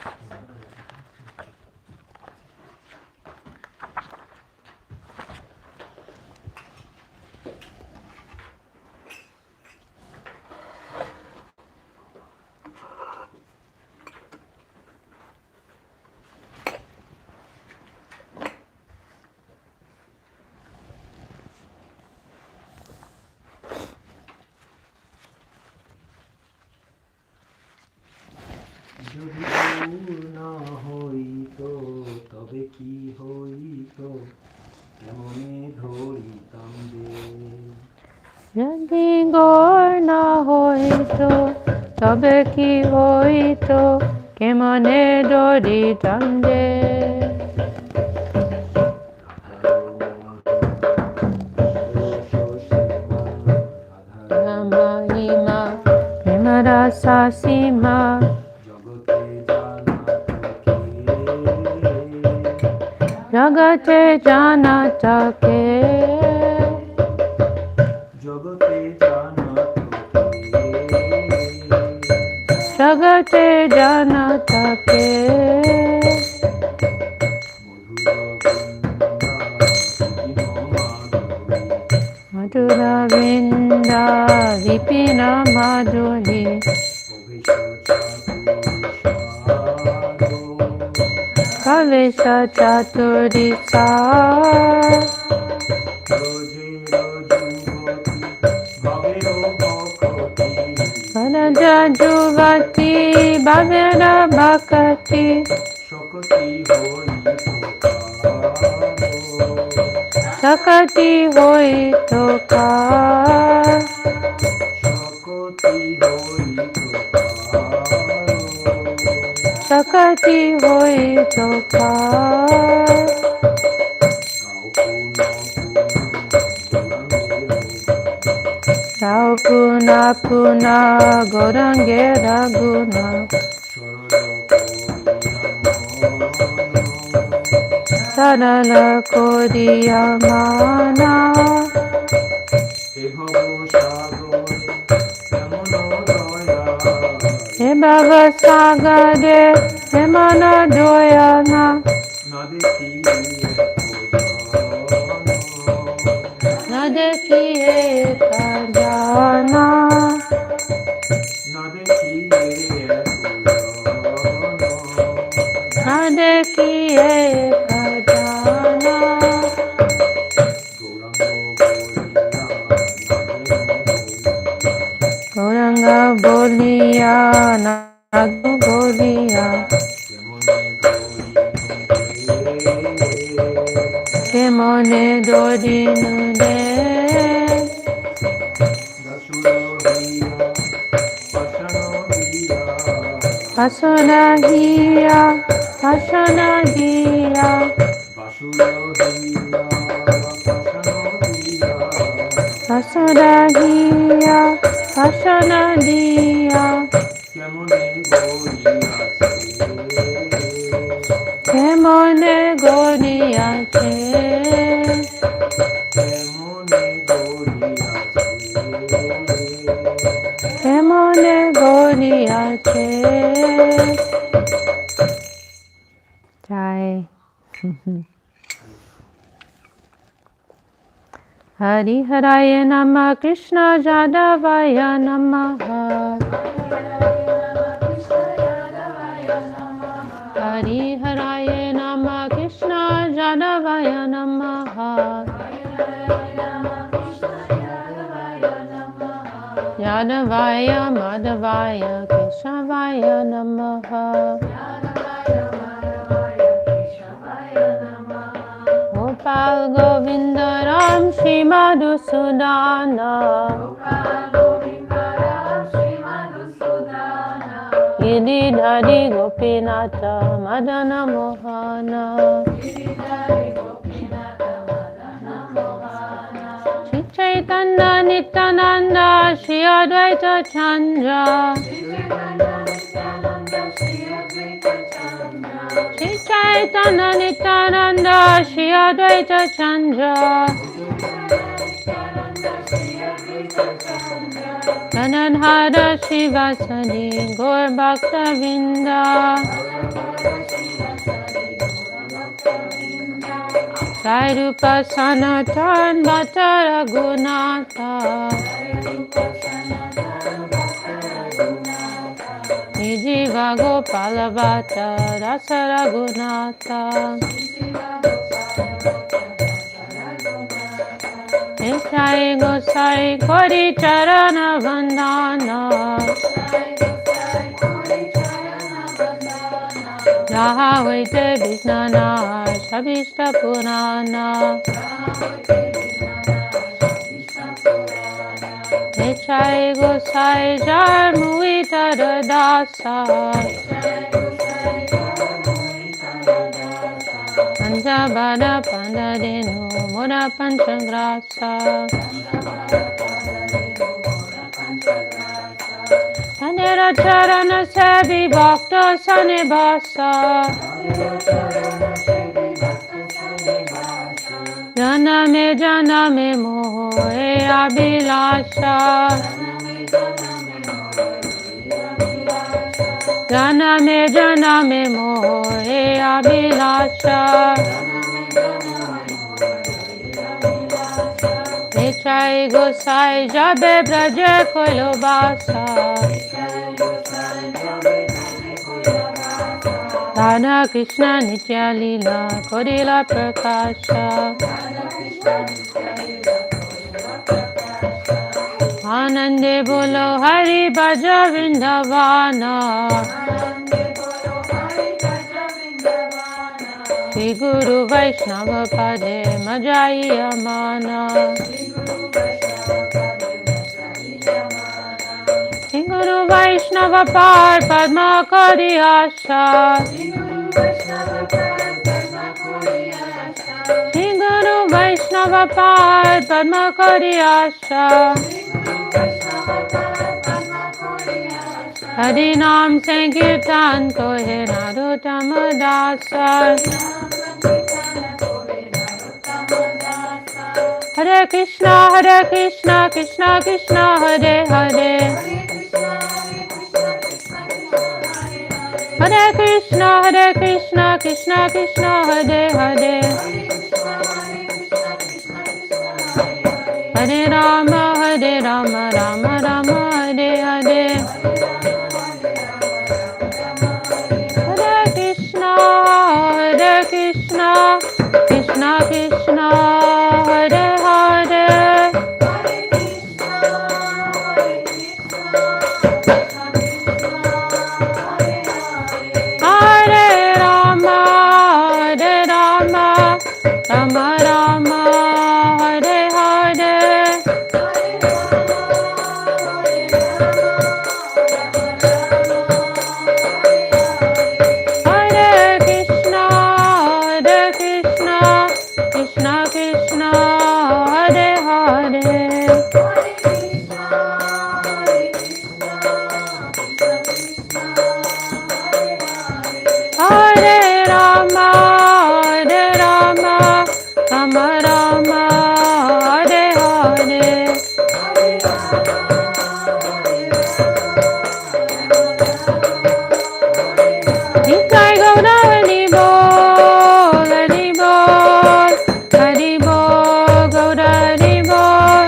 Jadi gaur na hoito, tabe ki hoito, kemane dhoritam de. Mahima, premarasa sima, jagate janata ke. jagate janatake. Madhura Vrinda Vipina Madhuri Kavesha Chaturisa Vanaja Juvati Bhavena Bhakati Sakati hoi toka Sakati hoi toka Rao puna puna Gorange raguna Sarala Kodiyamana He Bhava Sagade Hemana Doyana Nadekiye Kajana Nadekiye Kajana Gauranga Boliya Nagu Boliya Kemone Dodinu De Pasuna Hiya Pasuna Hiya Pasuna Hiya Pasuna Hiya Kemone Godiya Che Kemone Godiya Che Jai Hari Haraya Namah Krishna Jadavaya Namaha Hari Haraya Namah Krishna Jadavaya Namaha Yadavaya Madhavaya Keshavaya Namaha Gopal Govinda Ram Shri Madhusudana Giridhari Gopinata Madana Mohana Shri Chaitanya Nityananda Shri Advaita Chandra Shri Chaitanya Nityananda Shri Advaita Chandra Ganadhara Shivasadi Gaur Bhakta Vrinda Sai Rupa Sanatan Bhatta Raghunatha Nijiva Gopala Bhatta Rasa Raghunatha Nishai Gosai Kori Charana Vandana Jaha Vaite Visnana Shabishta Purana Nishai Gosai Jar Muita Dasa Panjabada Pandadenu Mura Panchagrasa Anera Charana Sebi Bhakta Sanibasa Janame Mohe Abhilasha janame mohe abhilasha. Nichai gosai jabe braje kolobasa. Radha Krishna Nitya Lila Korila Prakasha. Anande bolo Hari Bhaja Vrindavana. Shri Guru Vaishnava Pade Majaya Mana. Shri Guru Vaishnava Pad Padma Kariyasha. Shri Guru Vaishnava Pad Padma Kariyasha. Hari Naam Sankirtan Kohe Narottama Dasa. Hare Krishna, Krishna Krishna, Hare Hare. Hare Krishna, Krishna Krishna, Hare Hare. Hare Rama, Rama Rama, Hare Hare. Hare Krishna, Krishna Krishna, Hare Hare. Hare Rama, Rama Rama, Hare Hare. Hare Krishna, Krishna Krishna, Hare Hare. Hare Rama, Rama Rama, Hare Hare. Nitai Gaura Hari Bol, Hari Bol, Hari Bol, Gaura Hari Bol.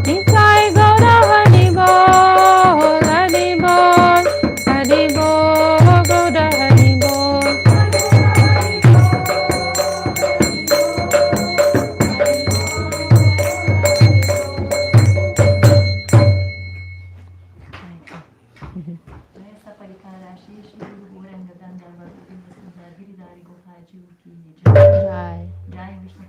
Nitai Gaura Hari Bol, Hari Bol, Hari Bol, Gaura Hari Bol. Essa Parikarashi, Shri Guru Gauranga Dandava Govinda Sundar Giridhari Gopal Ji Ki Jai. Jai. Jai Vishnu